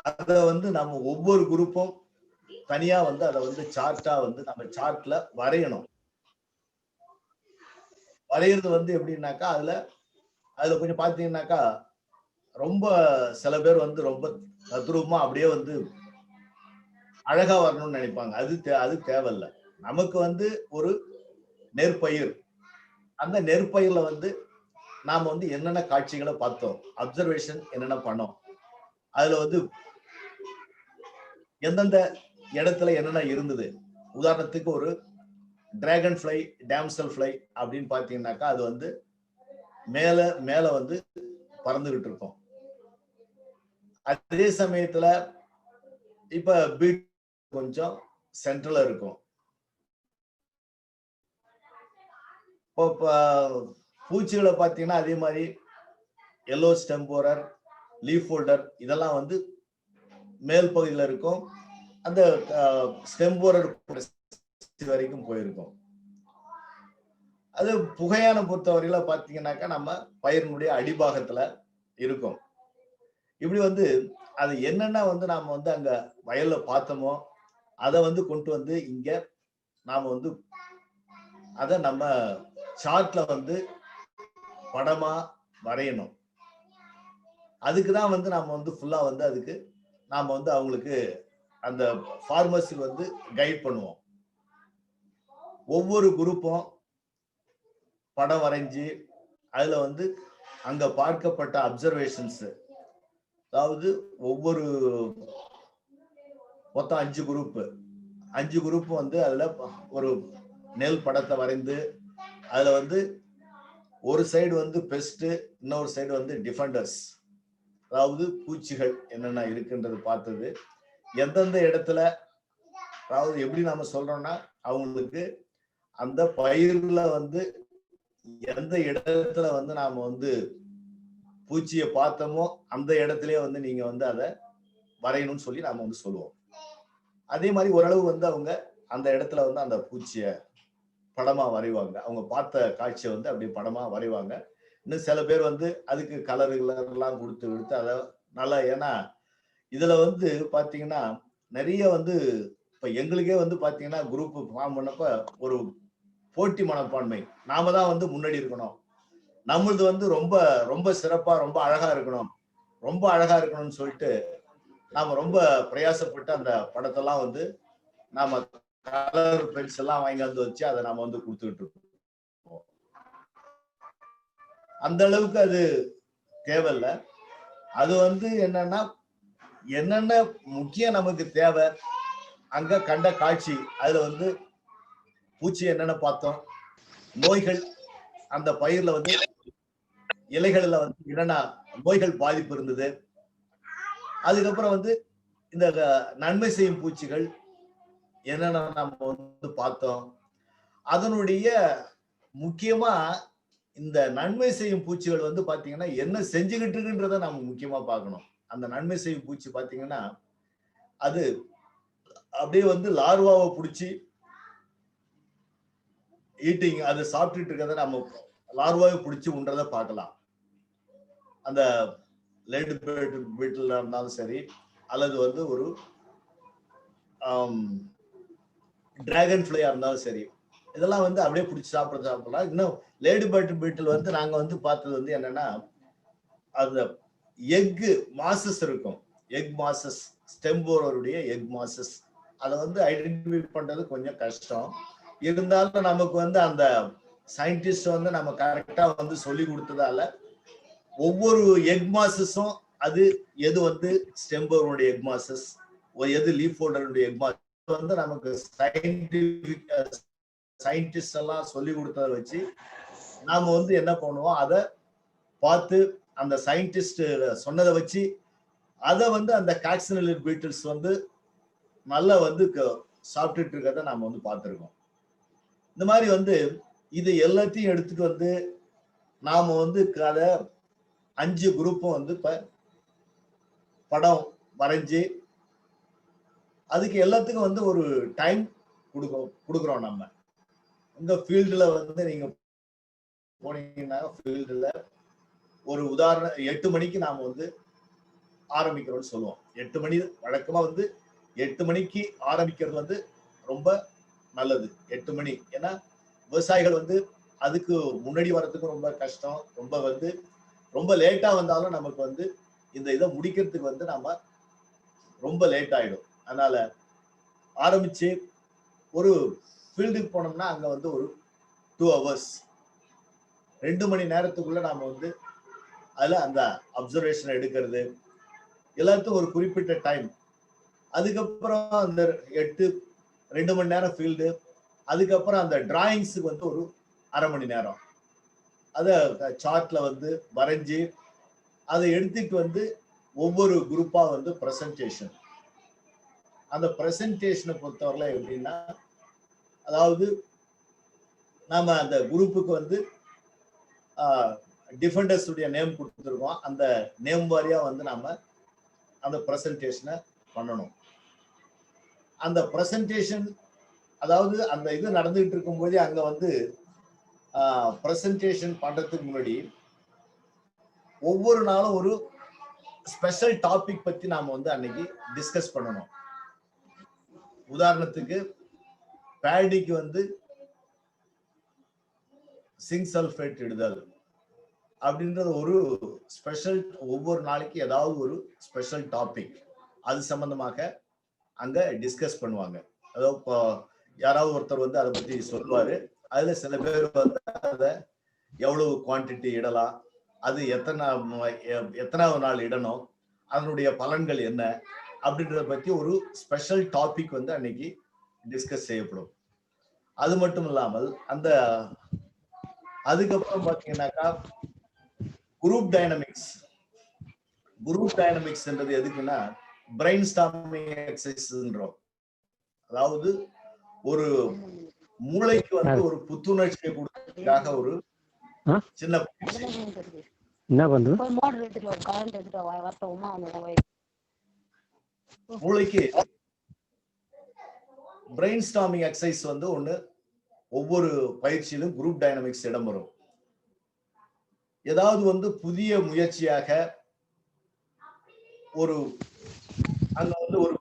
அத வந்து நம்ம ஒவ்வொரு குரூப்பும் தனியா வந்து அதை வந்து சார்ட்டா வந்து நம்ம சார்ட்ல வரையணும். வரைகிறது வந்து எப்படின்னாக்கா அதுல கொஞ்சம் பாத்தீங்கன்னாக்கா ரொம்ப சில பேர் வந்து ரொம்ப தத்ரூபமா அப்படியே வந்து அழகா வரணும்னு நினைப்பாங்க. அது தேவையில்லை. நமக்கு வந்து ஒரு நெற்பயிர், அந்த நெற்பயிர்ல வந்து நாம வந்து என்னென்ன காட்சிகளை பார்த்தோம், அப்சர்வேஷன் என்னென்ன பண்ணோம், அதுல வந்து எந்தெந்த இடத்துல என்னென்ன இருந்தது. உதாரணத்துக்கு ஒரு டிராகன் ஃபிளை, டேம்சல் ஃபிளை அப்படின்னு பாத்தீங்கன்னாக்கா அது வந்து மேல வந்து பறந்துகிட்டு இருக்கும். அதே சமயத்துல இப்ப பீட் கொஞ்சம் சென்ட்ரல்ல இருக்கும். இப்போ பூச்சிகளை பார்த்தீங்கன்னா அதே மாதிரி yellow stem borer, leaf holder இதெல்லாம் வந்து மேல் பகுதியில் இருக்கும். அந்த ஸ்டெம் போரர் வரைக்கும் போயிருக்கும். அது புகையான பொறுத்தவரையில பாத்தீங்கன்னாக்கா நம்ம பயிரினுடைய அடிபாகத்துல இருக்கும். இப்படி வந்து அது என்னென்ன வந்து நாம வந்து அங்க வயல்ல பார்த்தோமோ அதை வந்து கொண்டு வந்து இங்க நாம வந்து அதை நம்ம சார்ட்ல வந்து படமா வரையணும். அதுக்குதான் வந்து நாம வந்து ஃபுல்லா வந்து அதுக்கு நாம வந்து அவங்களுக்கு அந்த ஃபார்மர்ஸுக்கு வந்து கைட் பண்ணுவோம். ஒவ்வொரு குரூப்பும் படம் வரைஞ்சி அதுல வந்து அங்க பார்க்கப்பட்ட அப்சர்வேஷன்ஸ், அதாவது ஒவ்வொரு மொத்தம் 5 குரூப் வந்து அதுல ஒரு நெல் படத்தை வரைந்து அதுல வந்து ஒரு சைடு வந்து பெஸ்ட், இன்னொரு சைடு வந்து டிஃபெண்டர்ஸ், அதாவது பூச்சிகள் என்னென்ன இருக்குன்றது பார்த்தது. எந்தெந்த இடத்துல, அதாவது எப்படி நாம சொல்றோம்னா அவங்களுக்கு அந்த பயிர்ல வந்து எந்த இடத்துல வந்து நாம வந்து பூச்சியை பார்த்தோமோ அந்த இடத்துலயே வந்து நீங்க வந்து அதை வரையணும்னு சொல்லி நாம வந்து சொல்லுவோம். அதே மாதிரி ஓரளவு வந்து அவங்க அந்த இடத்துல வந்து அந்த பூச்சியை படமா வரைவாங்க. அவங்க பார்த்த காட்சியை வந்து அப்படி படமா வரைவாங்க. இன்னும் சில பேர் வந்து அதுக்கு கலர்லாம் கொடுத்து அதை நல்லா, ஏன்னா இதுல வந்து பாத்தீங்கன்னா நிறைய வந்து இப்ப எங்களுக்கே வந்து பாத்தீங்கன்னா குரூப் ஃபார்ம் பண்ணப்ப ஒரு போட்டி மனப்பான்மை, நாம தான் வந்து முன்னாடி இருக்கணும், நம்மளது வந்து ரொம்ப ரொம்ப சிறப்பா ரொம்ப அழகா இருக்கணும்னு சொல்லிட்டு நாம ரொம்ப பிரயாசப்பட்டு அந்த படத்தெல்லாம் வந்து நாம கலர் பென்சில் எல்லாம் வாங்கி வந்து வச்சு அதை நாம வந்து கொடுத்துக்கிட்டு இருக்கோம். அந்த அளவுக்கு அது தேவையில்லை. அது வந்து என்னென்ன முக்கியம் நமக்கு தேவை, அங்க கண்ட காட்சி, அதுல வந்து பூச்சி என்னென்ன பார்த்தோம், நோய்கள் அந்த பயிர்ல வந்து இலைகள்ல வந்து என்னென்ன நோய்கள் பாதிப்பு இருந்தது, அதுக்கப்புறம் வந்து இந்த நன்மை செய்யும் பூச்சிகள் என்னென்ன நம்ம வந்து பார்த்தோம். அதனுடைய முக்கியமா இந்த நன்மை செய்யும் பூச்சிகள் வந்து பாத்தீங்கன்னா என்ன செஞ்சுக்கிட்டு இருக்குன்றத நம்ம முக்கியமா பார்க்கணும். அந்த நன்மை செய்யும் பூச்சி பாத்தீங்கன்னா அது அப்படியே வந்து லார்வாவை பிடிச்சி ஈட்டிங், அது சாப்பிட்டுட்டு இருக்கிறத நம்ம லார்வாவை பிடிச்சி உண்றதை பார்க்கலாம். அந்த லேடி பீட்டில் இருந்தாலும் சரி, அல்லது வந்து ஒரு டிராகன் ஃபிளையா இருந்தாலும் சரி, இதெல்லாம் வந்து அப்படியே பிடிச்சி சாப்பிடலாம். இன்னும் லேடி பேர்ட் பீட்டில் வந்து நாங்க வந்து பார்த்தது வந்து என்னன்னா அந்த எக் மாசஸ் இருக்கும், எக் மாசஸ், ஸ்டெம்போரருடைய எக் மாசஸ், அதை வந்து ஐடென்டிஃபை பண்றது கொஞ்சம் கஷ்டம். இருந்தாலும் நமக்கு வந்து அந்த சயின்டிஸ்ட் வந்து நம்ம கரெக்டா வந்து சொல்லி கொடுத்ததால ஒவ்வொரு எக் மாசஸும் அது எது வந்து ஸ்டெம்போரருடைய எக் மாசஸ், எது லீஃப் ஹோல்டருடைய எக் மாசஸ் வந்து நமக்கு சயின்டிஸ்ட் எல்லாம் சொல்லி கொடுத்ததை வச்சு நாம வந்து என்ன பண்ணுவோம், அதை பார்த்து அந்த சயின்டிஸ்ட் சொன்னதை வச்சு அதை வந்து அந்த காக்சினல் பீட்டில்ஸ் வந்து நல்லா வந்து சாப்பிட்டுட்டு இருக்கிறத நாம வந்து பார்த்துருக்கோம். இந்த மாதிரி வந்து இது எல்லாத்தையும் எடுத்துட்டு வந்து நாம வந்து அதை 5 குரூப்பும் வந்து இப்ப படம் வரைஞ்சி அதுக்கு எல்லாத்துக்கும் வந்து ஒரு டைம் கொடுக்குறோம். நம்ம உங்க ஃபீல்டுல வந்து நீங்க போனீங்கன்னா ஃபீல்டுல ஒரு உதாரணம் 8 மணிக்கு நாம வந்து ஆரம்பிக்கிறோம்னு சொல்லுவோம். 8 மணி வழக்கமா வந்து 8 மணிக்கு ஆரம்பிக்கிறது வந்து ரொம்ப நல்லது. 8 மணி, ஏன்னா விவசாயிகள் வந்து அதுக்கு முன்னாடி வர்றதுக்கு ரொம்ப கஷ்டம். ரொம்ப லேட்டா வந்தாலும் நமக்கு வந்து இந்த இதை முடிக்கிறதுக்கு வந்து நம்ம ரொம்ப லேட் ஆயிடும். அதனால ஆரம்பிச்சு ஒரு ஃபீல்டுக்கு போனோம்னா அங்க வந்து ஒரு 2 hours, 2 மணி நேரத்துக்குள்ள நாம வந்து அதுல அந்த அப்சர்வேஷன் எடுக்கிறது எல்லாத்துக்கும் ஒரு குறிப்பிட்ட டைம். அதுக்கப்புறம் அந்த 2 மணி நேரம் ஃபீல்டு, அதுக்கப்புறம் அந்த டிராயிங்ஸுக்கு வந்து ஒரு அரை மணி நேரம் அதை சார்ட்ல வந்து வரைஞ்சி அதை எடுத்துட்டு வந்து ஒவ்வொரு குரூப்பா வந்து பிரசன்டேஷன். அந்த பிரசன்டேஷனை பொறுத்தவரை எப்படின்னா, அதாவது நாம அந்த குரூப்புக்கு வந்து டிஃபெண்டர்ஸ் உடைய நேம் கொடுத்துருக்கோம். அந்த நேம் வாரியா வந்து நாம அந்த பிரசன்டேஷனை பண்ணணும். அந்த பிரசன்டேஷன், அதாவது அந்த இது நடந்துகிட்டு இருக்கும் போதே அங்க வந்து பிரசன்டேஷன் பண்றதுக்கு முன்னாடி ஒவ்வொரு நாளும் ஒரு ஸ்பெஷல் டாபிக் பத்தி நாம வந்து அன்னைக்கு டிஸ்கஸ் பண்ணணும். உதாரணத்துக்கு பேடிக்கு வந்து சிங்க் சல்ஃபேட் இடுதல் அப்படின்றது ஒரு ஸ்பெஷல், ஒவ்வொரு நாளைக்கு ஏதாவது ஒரு ஸ்பெஷல் டாபிக் அது சம்பந்தமாக அங்க டிஸ்கஸ் பண்ணுவாங்க. அதாவது யாராவது ஒருத்தர் வந்து அதை பத்தி சொல்லுவாரு. அதுல சில பேர் வந்து அதை எவ்வளவு குவான்டிட்டி இடலாம், அது எத்தனாவது நாள் இடணும், அதனுடைய பலன்கள் என்ன அப்படின்றத பத்தி ஒரு ஸ்பெஷல் டாபிக் வந்து அன்னைக்கு டிஸ்கஸ் செய்யப்படும். அது மட்டும் இல்லாமல் அந்த அதுக்கப்புறம் பாத்தீங்கன்னாக்கா குரூப் டைனமிக்ஸ்ன்றது எதுக்குன்னா பிரெயின் ஸ்டார்மிங் எக்ஸசைஸ்ன்றோம். அதாவது ஒரு மூளைக்கு வந்து ஒரு புத்துணர்ச்சியை கொடுக்கறதுக்காக ஒரு சின்ன என்ன பண்றது, மூளைக்கு பிரெயின் ஸ்டார்மிங் எக்ஸசைஸ் வந்து ஒண்ணு ஒவ்வொரு பயிற்சியிலும் குரூப் டைனமிக்ஸ் இடம் வரும். ஏதாவது வந்து புதிய முயற்சியாக ஒரு அங்க வந்து ஒரு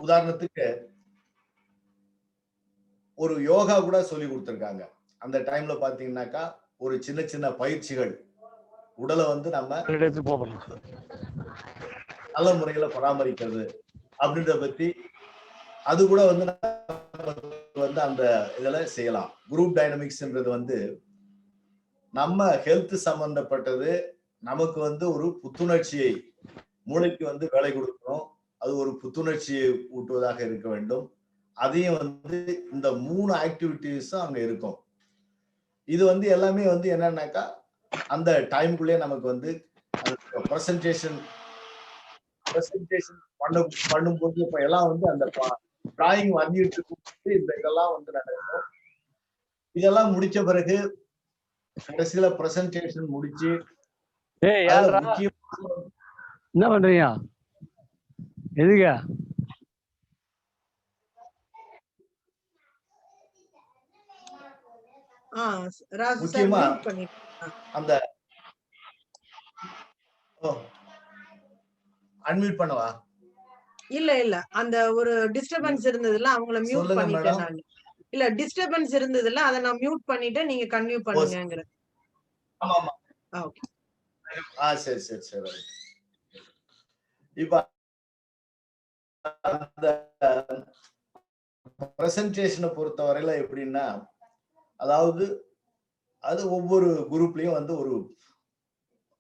உதாரணத்துக்கு ஒரு யோகா கூட சொல்லி கொடுத்திருக்காங்க. அந்த டைம்ல பாத்தீங்கன்னாக்கா ஒரு சின்ன சின்ன பயிற்சிகள், உடலை வந்து நம்ம நல்ல முறையில பராமரிக்கிறது அப்படின்றத பத்தி அது கூட வந்து அந்த இதுல செய்யலாம். குரூப் டைனமிக்ஸ்ன்றது வந்து நம்ம ஹெல்த் சம்பந்தப்பட்டது. நமக்கு வந்து ஒரு புத்துணர்ச்சியை, மூளைக்கு வந்து வேலை கொடுக்கணும், அது ஒரு புத்துணர்ச்சியை ஊட்டுவதாக இருக்க வேண்டும். அதையும் வந்து இந்த 3 ஆக்டிவிட்டிஸும் அங்க இருக்கும். இது வந்து எல்லாமே வந்து என்னன்னாக்கா அந்த டைம்குள்ளேயே நமக்கு வந்து பிரசன்டேஷன் பண்ணும்போது இப்ப எல்லாம் வந்து அந்த டிராயிங் வரைஞ்சிட்டு இருக்கும்போது இந்த இதெல்லாம் வந்து நடக்கும். இதெல்லாம் முடிச்ச பிறகு கடைசியில பிரசன்டேஷன் முடிச்சு என்ன பண்றீங்க, எதுங்க முக்கியமா அந்த அன்மியூட் பண்ணவா? இல்ல அந்த ஒரு டிஸ்டர்பன்ஸ் இருந்ததுல அவங்கள மியூட் பண்ணிட்டேன் நான். இல்ல டிஸ்டர்பன்ஸ் இருந்ததுல அத நான் மியூட் பண்ணிட்டேன், நீங்க கன்டினியூ பண்ணுங்கங்கற. ஆமா ஆமா, ஓகே. சரி சரி சரி. இப்ப அந்த பிரசன்டேஷனை பொறுத்தவரையில எப்படின்னா, அதாவது அது ஒவ்வொரு குரூப்லயும் வந்து ஒரு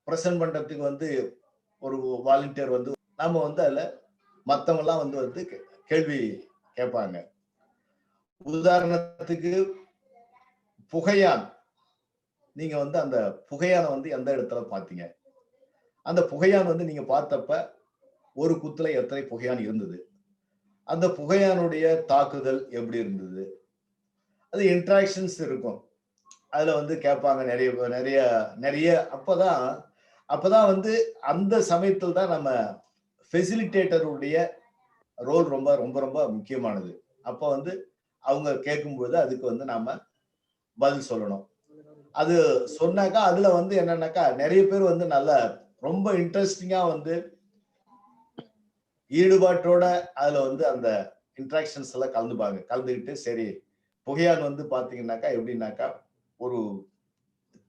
பிரசன்ட் பண்றதுக்கு வந்து ஒரு வாலண்டியர் வந்து நாம வந்து அதுல மத்தவங்க எல்லாம் வந்து கேள்வி கேட்பாங்க. உதாரணத்துக்கு புகையான், நீங்க வந்து அந்த புகையானை வந்து எந்த இடத்துல பாத்தீங்க? அந்த புகையான் வந்து நீங்க பார்த்தப்ப ஒரு குத்துல எத்தனை புகையான் இருந்தது? அந்த புகையானுடைய தாக்குதல் எப்படி இருந்தது? அது இன்ட்ராக்ஷன்ஸ் இருக்கும். அதுல வந்து கேட்பாங்க நிறைய நிறைய நிறைய. அப்பதான் வந்து அந்த சமயத்தில் தான் நம்ம ஃபெசிலிட்டேட்டருடைய ரோல் ரொம்ப ரொம்ப ரொம்ப முக்கியமானது. அப்ப வந்து அவங்க கேட்கும்போது அதுக்கு வந்து நாம பதில் சொல்லணும். அது சொன்னாக்கா அதுல வந்து என்னன்னாக்கா நிறைய பேர் வந்து நல்ல ரொம்ப இன்ட்ரெஸ்டிங்கா வந்து ஈடுபாட்டோட அதுல வந்து அந்த இன்ட்ராக்ஷன்ஸ் எல்லாம் கலந்துக்கிட்டு சரி புகையான் வந்து பாத்தீங்கன்னாக்கா எப்படின்னாக்கா ஒரு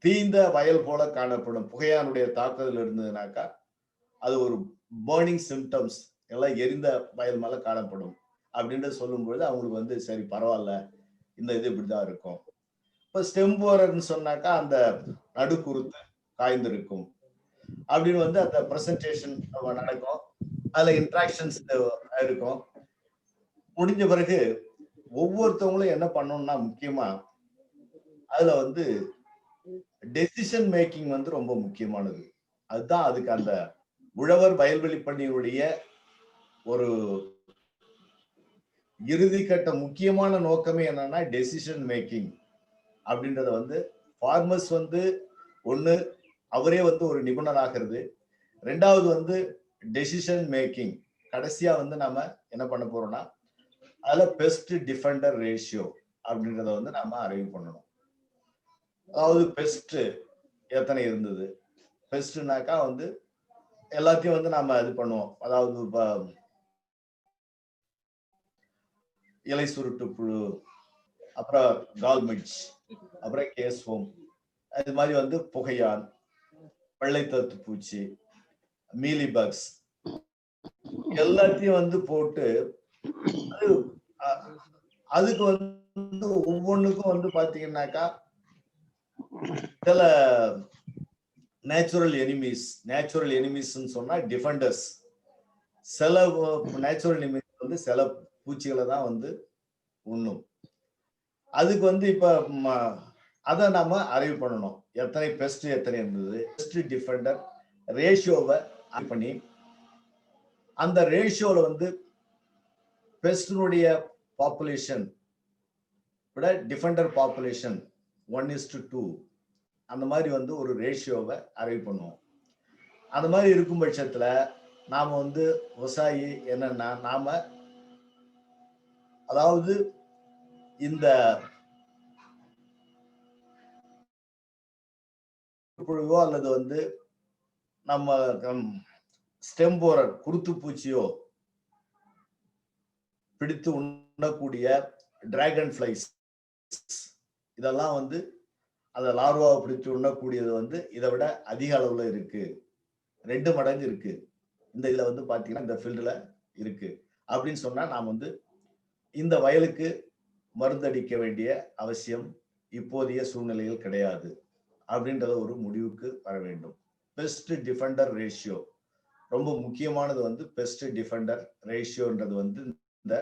தீந்த வயல் போல காணப்படும். புகையானுடைய தாக்குதல் இருந்ததுனாக்கா அது ஒரு பர்னிங் சிம்டம்ஸ், எல்லாம் எரிந்த வயல் மேல காணப்படும் அப்படின்னு சொல்லும்போது அவங்களுக்கு வந்து சரி பரவாயில்ல, இந்த இது இப்படிதான் இருக்கும். இப்ப ஸ்டெம்போரர்னு சொன்னாக்கா அந்த நடுக்குறுத்து காய்ந்திருக்கும் அப்படின்னு வந்து அந்த பிரசன்டேஷன் நடக்கும். அதுல இன்ட்ராக்ஷன்ஸ் இருக்கும். முடிஞ்ச பிறகு ஒவ்வொருத்தவங்களும் என்ன பண்ணணும்னா முக்கியமா அதுல வந்து டெசிஷன் மேக்கிங் வந்து ரொம்ப முக்கியமானது. அதுதான் அதுக்கு அந்த உழவர் வயல்வெளி பணியுடைய ஒரு இறுதி கட்ட முக்கியமான நோக்கமே என்னன்னா டெசிஷன் மேக்கிங். அப்படின்றத வந்து ஃபார்மர்ஸ் வந்து ஒண்ணு அவரே வந்து ஒரு நிபுணர் ஆகிறது, ரெண்டாவது வந்து டெசிஷன் மேக்கிங். கடைசியா வந்து நாம என்ன பண்ண போறோம்னா அதுல பெஸ்ட் டிஃபெண்டர் ரேஷியோ அப்படின்றத வந்து நாம அரைவ் பண்ணணும். அதாவது பெஸ்ட் எத்தனை இருந்தது, பெஸ்ட்னாக்கா வந்து எல்லாத்தையும் வந்து நாம இது பண்ணுவோம். அதாவது இலை சுருட்டு புழு, அப்புறம் கால்மிட்ச், அப்புறம் கேஸ்வோம், அது மாதிரி வந்து புகையான், வெள்ளைத்தத்து பூச்சி, மீலிபக்ஸ் எல்லாத்தையும் வந்து போட்டு அதுக்கு வந்து ஒவ்வொன்றுக்கும் வந்து பாத்தீங்கன்னாக்கா சில நேச்சுரல் எனிமீஸ் சொன்னா டிஃபெண்டர்ஸ். சில நேச்சுரல் எனிமீஸ் வந்து சில பூச்சிகளை தான் வந்து உண்ணும். அதுக்கு வந்து இப்ப அதை நாம அரைவ் பண்ணணும். எத்தனை பெஸ்ட் எத்தனை இருந்தது, பெஸ்ட் டிஃபெண்டர் ரேஷியோவை பண்ணி அந்த ரேஷியோல வந்து பெஸ்டினுடைய பாப்புலேஷன் விட டிஃபெண்டர் பாப்புலேஷன் 1:2 அந்த மாதிரி வந்து ஒரு ரேஷியோவை அரைவ் பண்ணுவோம். அந்த மாதிரி இருக்கும் பட்சத்துல நாம வந்து விவசாயி என்னன்னா நாம அதாவது இந்த புழுவோ அல்லது வந்து நம்ம ஸ்டெம் போரர் குருத்து பூச்சியோ பிடித்து உண்ணக்கூடிய டிராகன் ஃபிளைஸ் இதெல்லாம் வந்து அந்த லார்வாவை பிடித்து உண்ணக்கூடியது வந்து இதை விட அதிக அளவுல இருக்கு, 2 மடங்கு இருக்கு இந்த இதுல வந்து பாத்தீங்கன்னா இந்த ஃபீல்டுல இருக்கு அப்படின்னு சொன்னா நாம் வந்து இந்த வயலுக்கு மருந்தடிக்க வேண்டிய அவசியம் இப்போதைய சூழ்நிலையில் கிடையாது அப்படின்றத ஒரு முடிவுக்கு வர வேண்டும். பெஸ்ட் டிஃபெண்டர் ரேஷியோ ரொம்ப முக்கியமானது. வந்து பெஸ்ட் டிஃபெண்டர் ரேஷியோன்றது வந்து இந்த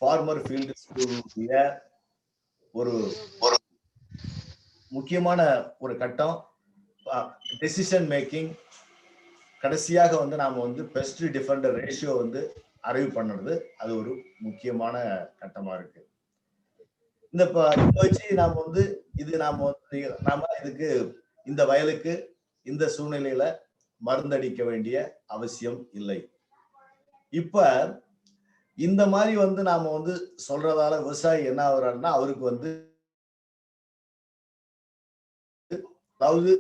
ஃபார்மர் ஃபீல்டு ஸ்கூலுடைய ஒரு முக்கியமான ஒரு கட்டம். டெசிஷன் மேக்கிங் கடைசியாக வந்து நாம வந்து பெஸ்ட் டிஃபெண்டர் ரேஷியோ வந்து அரைவ் பண்ணுறது அது ஒரு முக்கியமான கட்டமா இருக்கு. இந்த வச்சு நாம வந்து இது நாம இதுக்கு இந்த வயலுக்கு இந்த சூழ்நிலையில மருந்தடிக்க வேண்டிய அவசியம் இல்லை. இப்ப இந்த மாதிரி வந்து நாம வந்து சொல்றதால விவசாயி என்ன ஆகுறாருன்னா அவருக்கு வந்து அதாவது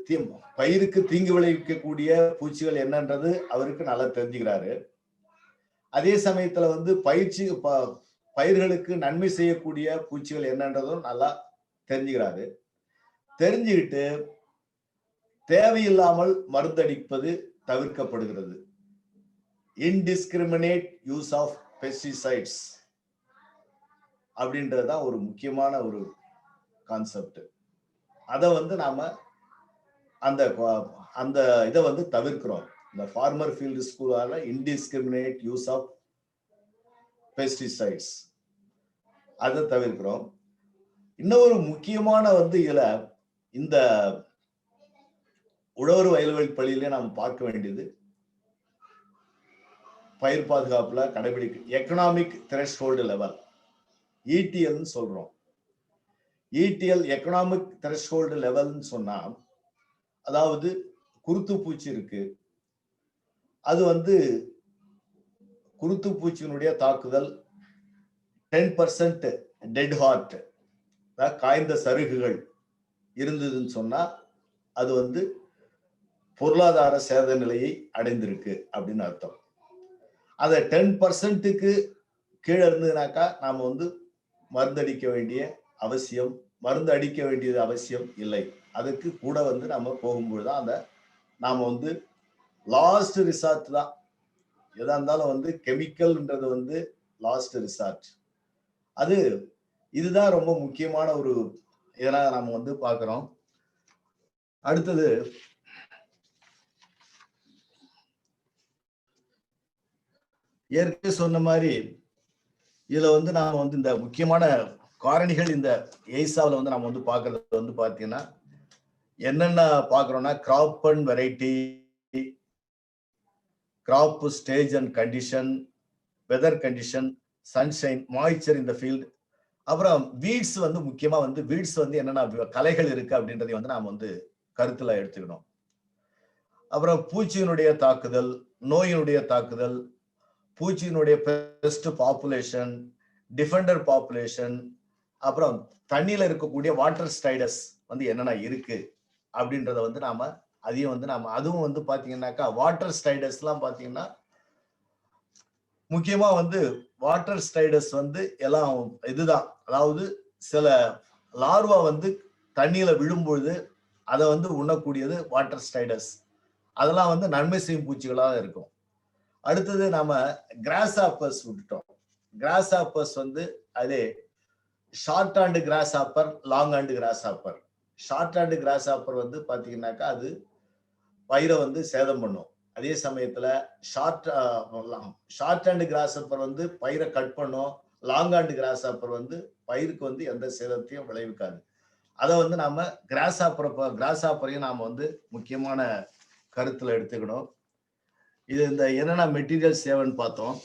பயிருக்கு தீங்கு விளைவிக்கக்கூடிய பூச்சிகள் என்னன்றது அவருக்கு நல்லா தெரிஞ்சுக்கிறாரு. அதே சமயத்துல வந்து பயிர்களுக்கு நன்மை செய்யக்கூடிய பூச்சிகள் என்னன்றதும் நல்லா தெரிஞ்சுக்கிறாரு. தெரிஞ்சுக்கிட்டு தேவையில்லாமல் மருந்தடிப்பது தவிர்க்கப்படுகிறது. இன்டிஸ்கிரிமினேட் யூஸ் ஆஃப் பெஸ்டிசைட்ஸ் அப்படின்றதுதான் ஒரு முக்கியமான ஒரு கான்செப்ட். அதை வந்து நாம அந்த அந்த இதை வந்து தவிர்க்கிறோம். இந்த ஃபார்மர் ஃபீல்டு ஸ்கூலால இன்டிஸ்கிரிமினேட் யூஸ் ஆஃப் பெஸ்டிசைட்ஸ் அதை தவிர்க்கிறோம். இன்னொரு முக்கியமான வந்து இதுல இந்த உழவர் வயல்வெளி பள்ளியிலே நாம் பார்க்க வேண்டியது பயிர் பாதுகாப்புல கடைபிடிக்க எக்கனாமிக் த்ரெஷ்ஹோல்டு லெவல், இடிஎல்னு சொல்றோம். இடிஎல் எக்கனாமிக் த்ரெஷ்ஹோல்டு லெவல்னு சொன்னா அதாவது குருத்து பூச்சி இருக்கு, அது வந்து குருத்து பூச்சியினுடைய தாக்குதல் 10% டெட் ஹார்ட், காய்ந்த சருகுகள் இருந்ததுன்னு சொன்னா அது வந்து பொருளாதார சேத நிலையை அடைந்திருக்கு அப்படின்னு அர்த்தம். அதை 10%க்கு கீழே இருந்ததுனாக்கா நாம வந்து மருந்து அடிக்க வேண்டியது அவசியம் இல்லை. அதுக்கு கூட வந்து நம்ம போகும்போதுதான் அந்த நாம வந்து லாஸ்ட் ரிசார்ட் தான். எதா இருந்தாலும் வந்து கெமிக்கல்ன்றது வந்து லாஸ்ட் ரிசார்ட். இதுதான் ரொம்ப முக்கியமான ஒரு இதெல்லாம் நாம வந்து பாக்குறோம். அடுத்தது ஏற்கனவே சொன்ன மாதிரி இதுல வந்து நாம வந்து இந்த முக்கியமான காரணிகள் இந்த எய்சாவில் வந்து நம்ம வந்து பாக்குறது வந்து பாத்தீங்கன்னா என்னென்ன பாக்குறோம்னா crop and variety, crop stage and condition, weather condition, sunshine, moisture in the field, அப்புறம் வீட்ஸ் வந்து முக்கியமா வந்து வீட்ஸ் வந்து என்னென்ன கலைகள் இருக்கு அப்படின்றதை வந்து நாம வந்து கருத்துல எடுத்துக்கணும். அப்புறம் பூச்சியினுடைய தாக்குதல், நோயினுடைய தாக்குதல், பூச்சியினுடைய பெஸ்ட் பாப்புலேஷன், டிஃபெண்டர் பாப்புலேஷன், அப்புறம் தண்ணியில இருக்கக்கூடிய வாட்டர் ஸ்டைடஸ் வந்து என்னென்ன இருக்கு அப்படின்றத வந்து நாம அதையும் வந்து நாம அதுவும் வந்து பாத்தீங்கன்னாக்கா வாட்டர் ஸ்டைடஸ் எல்லாம் பாத்தீங்கன்னா முக்கியமா வந்து வாட்டர் ஸ்டைடஸ் வந்து எல்லாம் இதுதான். அதாவது சில லார்வா வந்து தண்ணியில விழும்பொழுது அதை வந்து உண்ணக்கூடியது வாட்டர் ஸ்டைடஸ். அதெல்லாம் வந்து நன்மை செய்யும் பூச்சிகளாக இருக்கும். அடுத்தது நாம கிராஸ் ஆப்பர்ஸ் விட்டுட்டோம். கிராஸ் ஆப்பர்ஸ் வந்து அதே short hand cross offer, long hand cross offer. Short hand cross offer வந்து பாத்தீங்கன்னாக்கா அது பயிரை வந்து சேதம் பண்ணும். அதே சமயத்துல ஷார்ட் ஹேண்ட் கிராஸ் ஆப்பர் வந்து பயிரை கட் பண்ணும். லாங் ஹேண்ட் கிராஸ் ஆப்பர் வந்து பயிருக்கு வந்து எந்த சேதத்தையும் விளைவிக்காது. அதை வந்து நாம கிராஸ் ஆப்பரையும் நாம வந்து முக்கியமான கருத்துல எடுத்துக்கணும். இது இந்த என்னென்ன மெட்டீரியல்ஸ் தேவைன்னு பார்த்தோம்.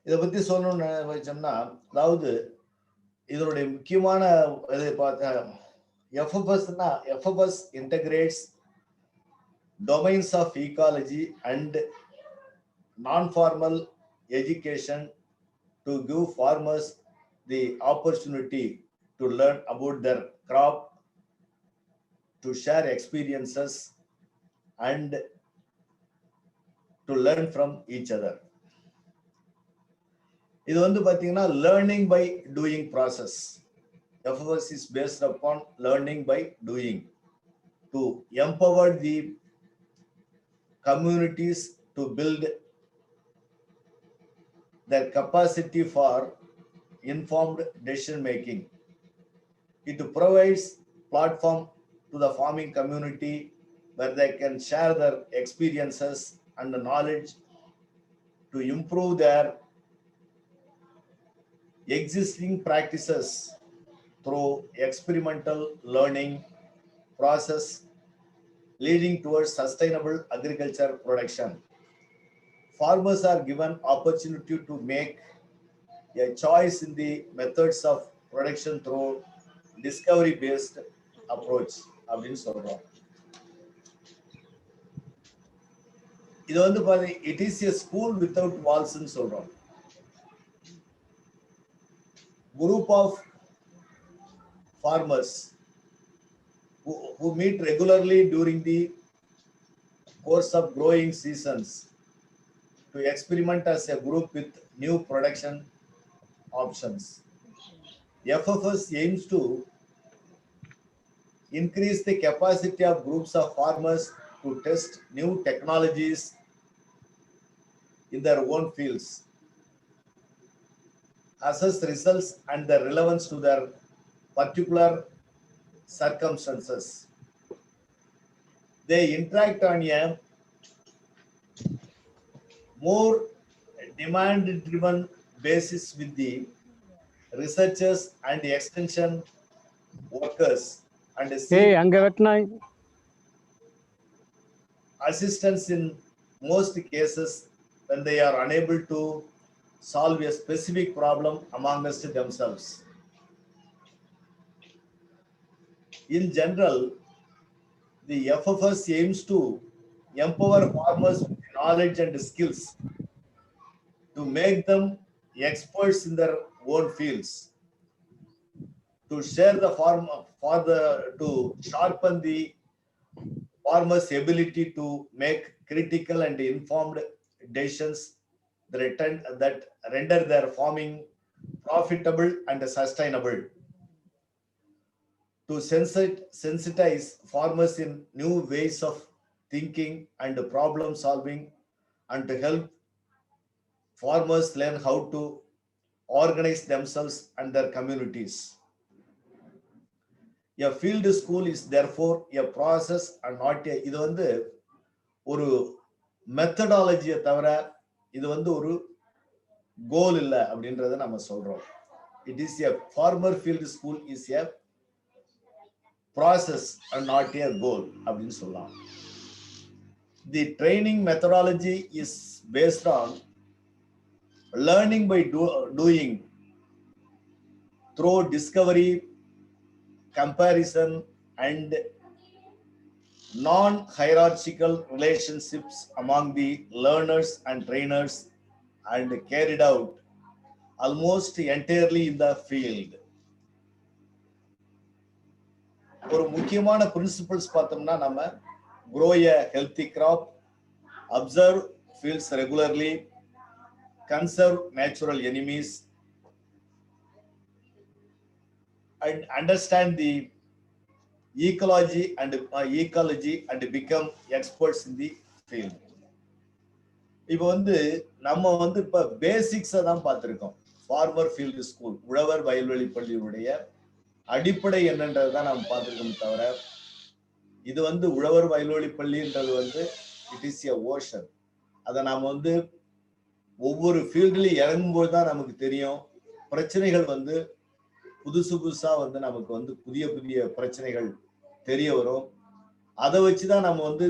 இதை பத்தி சொல்லணும்னு வச்சோம்னா, அதாவது இதனுடைய முக்கியமான இதை பார்த்த FFS integrates domains of ecology and non-formal education to give farmers the opportunity to learn about their crop, to share experiences and to learn from each other. இது வந்து பாத்தீங்கன்னா learning by doing process. FFS is based upon learning by doing to empower the communities to build their capacity for informed decision making. It provides platform to the farming community where they can share their experiences and knowledge to improve their existing practices through experimental learning process leading towards sustainable agriculture production. Farmers are given opportunity to make a choice in the methods of production through discovery based approach அப்படின்னு சொல்றோம். இது வந்து பாத்தீங்க it is a school without walls ன்னு சொல்றோம். Group of farmers who meet regularly during the course of growing seasons to experiment as a group with new production options. FFS aims to increase the capacity of groups of farmers to test new technologies in their own fields, assess results and their relevance to their particular circumstances. They interact on a more demand-driven basis with the researchers and the extension workers and அங்க வெட்டினாய் assistance in most cases when they are unable to solve a specific problem amongst themselves. In general, the FFS aims to empower farmers with knowledge and skills to make them experts in their own fields, to share the to sharpen the farmers' ability to make critical and informed decisions that render their farming profitable and sustainable, to sensitize farmers in new ways of thinking and problem solving, and to help farmers learn how to organize themselves and their communities. A field school is therefore a process and not a இது வந்து ஒரு மெத்தடாலஜியை தவிர இது வந்து ஒரு கோல் இல்லை அப்படின்றத நம்ம சொல்றோம். It is a farmer field school is a process and not a goal அப்படின்னு சொல்லலாம். the training methodology is based on learning by doing through discovery, comparison, and non-hierarchical relationships among the learners and trainers, and carried out almost entirely in the field. ஒரு முக்கியமான principles பார்த்தோம்னா நம்ம grow a healthy crop, observe fields regularly, conserve natural enemies, and understand the ecology and become experts in the field. இப்போ வந்து நம்ம வந்து இப்ப பேசிக்ஸை தான் பார்த்திருக்கோம். ஃபார்மர் ஃபீல்டு ஸ்கூல், உழவர் வயல்வெளி பள்ளியுடைய அடிப்படை என்னன்றது தான் நாம் பார்த்திருக்கோம். தவிர இது வந்து உழவர் வயல்வெளி பள்ளின்றது வந்து இட் இஸ் எ ஓஷன். அதை நாம் வந்து ஒவ்வொரு ஃபீல்டுலையும் இறங்கும்போது தான் நமக்கு தெரியும். பிரச்சனைகள் வந்து புதுசா வந்து நமக்கு வந்து புதிய புதிய பிரச்சனைகள் தெரிய வரும். அதை வச்சுதான் நம்ம வந்து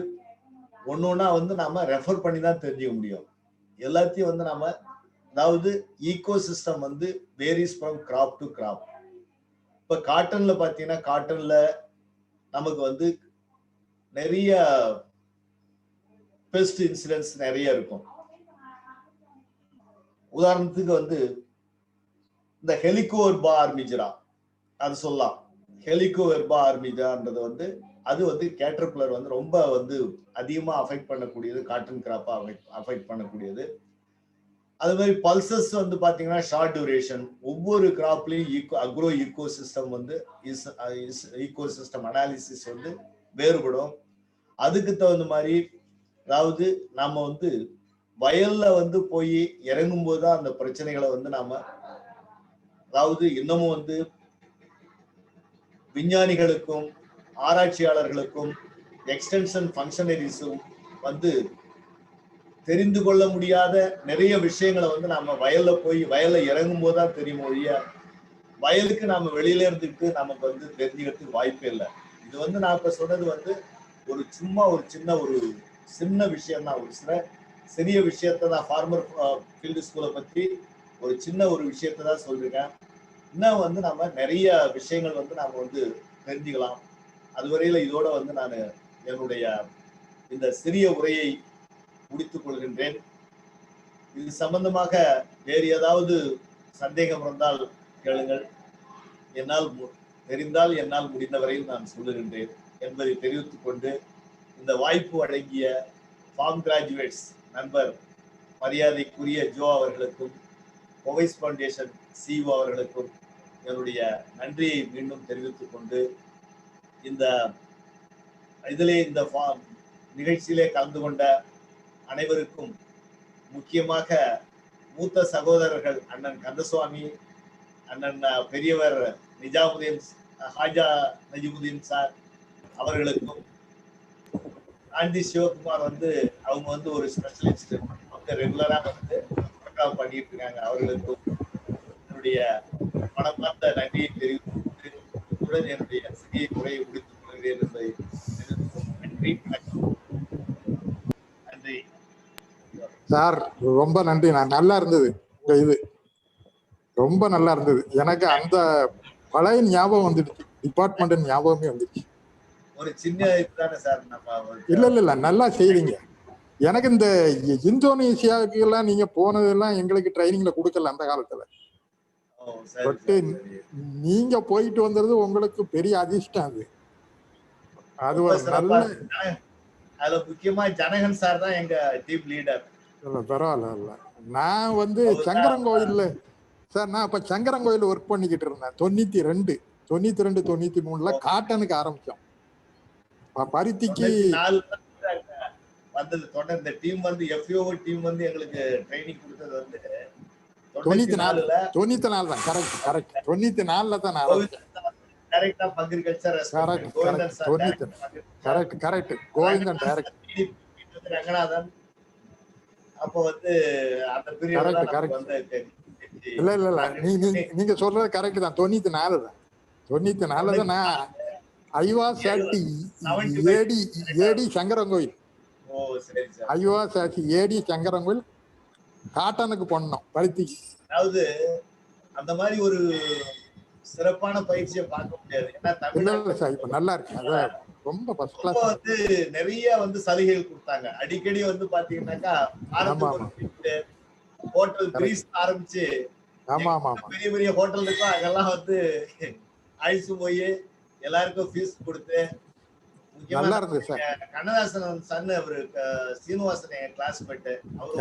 ஒன்னொன்னா வந்து நாம ரெஃபர் பண்ணி தான் தெரிஞ்சுக்க முடியும். எல்லாத்தையும் வந்து நாம, அதாவது ஈகோ சிஸ்டம் வந்து varies from crop to crop. இப்ப காட்டன்ல பாத்தீங்கன்னா காட்டன்ல நமக்கு வந்து நிறைய பெஸ்ட் இன்சிடென்ட்ஸ் நிறைய இருக்கும். உதாரணத்துக்கு வந்து இந்த ஹெலிகோவெர்பா ஆர்மிஜரா அது சொல்லலாம். ஹெலிகோவெர்பா ஆர்மிஜான்றது வந்து அது வந்து கேட்டர்பில்லர் வந்து ரொம்ப வந்து அதிகமா அஃபெக்ட் பண்ணக்கூடியது, காட்டன் கிராப்பா அஃபெக்ட் பண்ணக்கூடியது. அது மாதிரி பல்சஸ் வந்து பாத்தீங்கன்னா ஷார்ட் டியூரேஷன். ஒவ்வொரு கிராப்லயும் அக்ரோ ஈகோ சிஸ்டம் வந்து ஈகோ சிஸ்டம் அனாலிசிஸ் வந்து வேறுபடும். அதுக்கு தகுந்த மாதிரி, அதாவது நாம வந்து வயல்ல வந்து போய் இறங்கும் போதுதான் அந்த பிரச்சனைகளை வந்து நாம, அதாவது இன்னமும் வந்து விஞ்ஞானிகளுக்கும் ஆராய்ச்சியாளர்களுக்கும் எக்ஸ்டென்ஷன் ஃபங்க்ஷனரிஸும் வந்து தெரிந்து கொள்ள முடியாத நிறைய விஷயங்களை வந்து நாம வயல்ல இறங்கும் போதுதான் தெரியும் ஒழிய, வயலுக்கு நாம வெளியில இருந்துட்டு நமக்கு வந்து தெரிஞ்சுக்கிறதுக்கு வாய்ப்பே இல்லை. இது வந்து நான் இப்ப சொன்னது வந்து ஒரு சின்ன விஷயம் தான், ஒரு சிறிய விஷயத்தை தான். ஃபார்மர் ஃபீல்டு ஸ்கூலை பத்தி ஒரு சின்ன ஒரு விஷயத்தை தான் சொல்லிருக்கேன். இன்னும் வந்து நம்ம நிறைய விஷயங்கள் வந்து நாம வந்து தெரிஞ்சுக்கலாம். அதுவரையில இதோட வந்து நான் என்னுடைய இந்த சிறிய உரையை முடித்துக் கொள்கின்றேன். இது சம்பந்தமாக வேறு ஏதாவது சந்தேகம் இருந்தால் கேளுங்கள். என்னால் முடிந்த வரையில் நான் சொல்லுகின்றேன் என்பதை தெரிவித்துக் கொண்டு, இந்த வாய்ப்பு வழங்கிய ஃபார்ம் கிராஜுவேட்ஸ் நண்பர் மரியாதைக்குரிய ஜோ அவர்களுக்கும், போவைஸ் ஃபவுண்டேஷன் சிஇஓ அவர்களுக்கும் என்னுடைய நன்றியை மீண்டும் தெரிவித்துக் கொண்டு, இந்த நிகழ்ச்சியிலே கலந்து கொண்ட அனைவருக்கும், முக்கியமாக மூத்த சகோதரர்கள் அண்ணன் கந்தசுவாமி, அண்ணன் பெரியவர் ஹாஜா நஜிமுதீன் சார் அவர்களுக்கும், ஆண்டி சிவகுமார் வந்து அவங்க வந்து ஒரு ஸ்பெஷலிஸ்ட், அவங்க ரெகுலரா வந்து ப்ரோக்ராம் பண்ணிட்டு இருக்காங்க. அவர்களுக்கும் என்னுடைய மனமார்ந்த நன்றியை தெரிவித்து என்னுடைய சிறிய முறையை முடித்துக் கொள்கிறேன் என்பதை நன்றி சார். ரொம்ப நன்றி. நல்லா இருந்தது இது, ரொம்ப நல்லா இருந்தது. எனக்கு அந்த பழைய ஞாபகம் வந்துடுச்சு, டிபார்ட்மெண்ட் ஞாபகமே வந்துடுச்சு. ஒரு சின்ன இதுதானே சார். நம்ம இல்ல நல்லா செய்றீங்க. எனக்கு இந்த இந்தோனேசியாவுக்கு எல்லாம் நீங்க போனதெல்லாம் எங்களுக்கு ட்ரைனிங்ல கொடுக்கல அந்த காலத்துல. பட் நீங்க போயிட்டு வந்தது உங்களுக்கு பெரிய அதிர்ஷ்டம். அது ஒரு நல்ல, அதுல முக்கியமா ஜனகன் சார் தான் எங்க டீம் லீடர். பரவாயில்ல. நான் வந்து சங்கரங்கோயில்ல சார், நான் இப்ப சங்கரங்கோயில் ஒர்க் பண்ணிக்கிட்டு இருந்தேன். 92, 93 காட்டனுக்கு ஆரம்பிச்சோம். பருத்திக்கு வந்தது தொடர். இந்த டீம் வந்து FAO டீம் வந்து எங்களுக்கு ட்ரைனிங் கொடுத்தது வந்து 94 தான். கரெக்ட் 94 தான் director of agriculture. Correct Govindan director Ranganathan. அப்போ வந்து அந்த பீரியட் வந்து இல்ல நீங்க சொல்றது கரெக்ட் தான். 94 தான். நான் ஐ வாஸ் அட் ஏடி சங்கரங்கோயில். ஓ சரி சார். ஐஓஎஸ் ஏடி சங்கரங்கோயில் காட்டனுக்கு பண்ணோம் பருத்திக்கு. அதாவது அந்த மாதிரி ஒரு சிறப்பான பயிற்சியை பார்க்க முடியாது. ஏன்னா இல்ல சார் இப்ப நல்லா இருக்கு. அதான் ரொம்ப ஃபர்ஸ்ட் கிளாஸ். வந்து நிறைய வந்து சலுகைகள் கொடுத்தாங்க. அடிக்கடி வந்து பாத்தீங்கன்னாக்கா ஹோட்டல் கிரீஸ் ஆரம்பிச்சு பெரிய பெரிய ஹோட்டல் இருக்கும் அங்கெல்லாம் வந்து அழிச்சு போய் எல்லாருக்கும் ஃபீஸ் கொடுத்து நல்லா இருந்தது சார். கண்ணதாசன் சன் அவரு சீனிவாசன் என் கிளாஸ்மேட் அவரு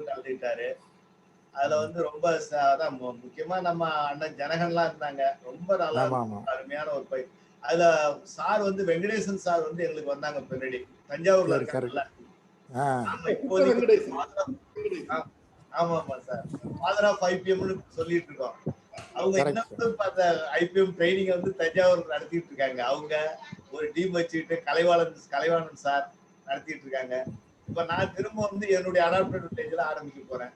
கலந்துட்டாரு. அதுல வந்து ரொம்ப அதான் முக்கியமா நம்ம அண்ணன் ஜனகன்லாம் இருந்தாங்க. ரொம்ப நல்லா அருமையான ஒரு பயிர். அதுல சார் வந்து வெங்கடேசன் சார் வந்து எங்களுக்கு வந்தாங்க பின்னாடி தஞ்சாவூர்ல இருக்காருல்ல. ஆமா ஆமா சார். ஃபாதர் ஆஃப் ஐபிஎம்னு சொல்லிட்டு இருக்கோம். அவங்க என்ன பார்த்த ஐபிஎம் ட்ரைனிங் வந்து தஞ்சாவூர் நடத்திட்டு இருக்காங்க. அவங்க ஒரு டீம் வச்சுக்கிட்டு கலைவாணன் சார் நடத்திட்டு இருக்காங்க. இப்ப நான் திரும்ப வந்து என்னுடைய அடாப்டட் வில்லேஜ்ல ஆரம்பிக்க போறேன்.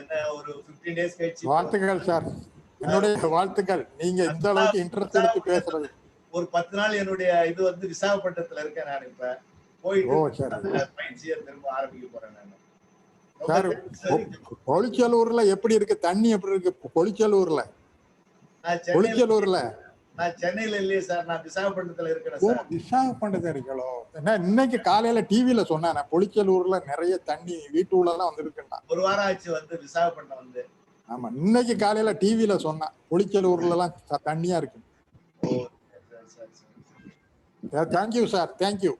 என்ன ஒரு 15 days கழிச்சு. வாழ்த்துக்கள் சார். என்னுடைய வாழ்த்துக்கள். நீங்க இந்த அளவுக்கு இன்ட்ரெஸ்ட் எடுத்து பேசுறது. ஒரு 10 நாள் என்னுடைய இது வந்து விசாகப்பட்டினத்துல இருக்கேன். நான் இப்ப போயிட்டு பயிற்சியை திரும்ப ஆரம்பிக்க போறேன். நான் சார் பொலிச்சலூர்ல எப்படி இருக்கு தண்ணி? எப்படி இருக்கு பொலிச்சலூர்ல? நான் சென்னையில இல்லையே சார். நான் விசாகப்பட்டினத்துல இருக்கிறேன் சார். விசாகப்பட்டினத்துல இருக்கலோ? என்ன இன்னைக்கு காலையில டிவில சொன்னானே பொலிச்சலூர்ல நிறைய தண்ணி வீட்டுல எல்லாம் வந்துருக்குன்னா. ஒரு வாரம் ஆச்சு வந்து விசாகப்பட்டினம் வந்து. ஆமா இன்னைக்கு காலையில டிவில சொன்னா பொலிச்சலூர்ல எல்லாம் தண்ணியா இருக்கு. Thank you sir. தேங்க்யூ.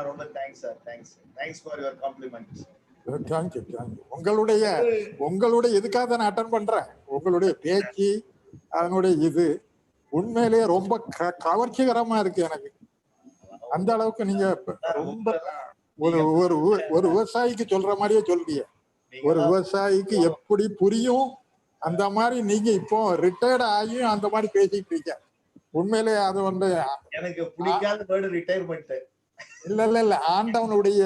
ரொம்ப thanks sir. Thanks for your compliment. Thank you. உங்களுடைய எதுக்காக நான் அட்டன் பண்றேன். உங்களுடைய பேச்சு அதனுடைய இது உண்மையிலேயே ரொம்ப கவர்ச்சிகரமா இருக்கு எனக்கு. அந்த அளவுக்கு நீங்க ரொம்ப ஒரு விவசாயிக்கு சொல்ற மாதிரியே சொல்றீங்க. ஒரு விவசாயிக்கு எப்படி புரியும் அந்த மாதிரி நீங்க இப்போ ரிட்டையர்ட் ஆகி அந்த மாதிரி பேசிட்டு இருக்கீங்க. உண்மையிலேயே அது வந்து எனக்கு பிடிக்காத வேர்டு ரிட்டையர்மெண்ட். இல்ல ஆண்டவனுடைய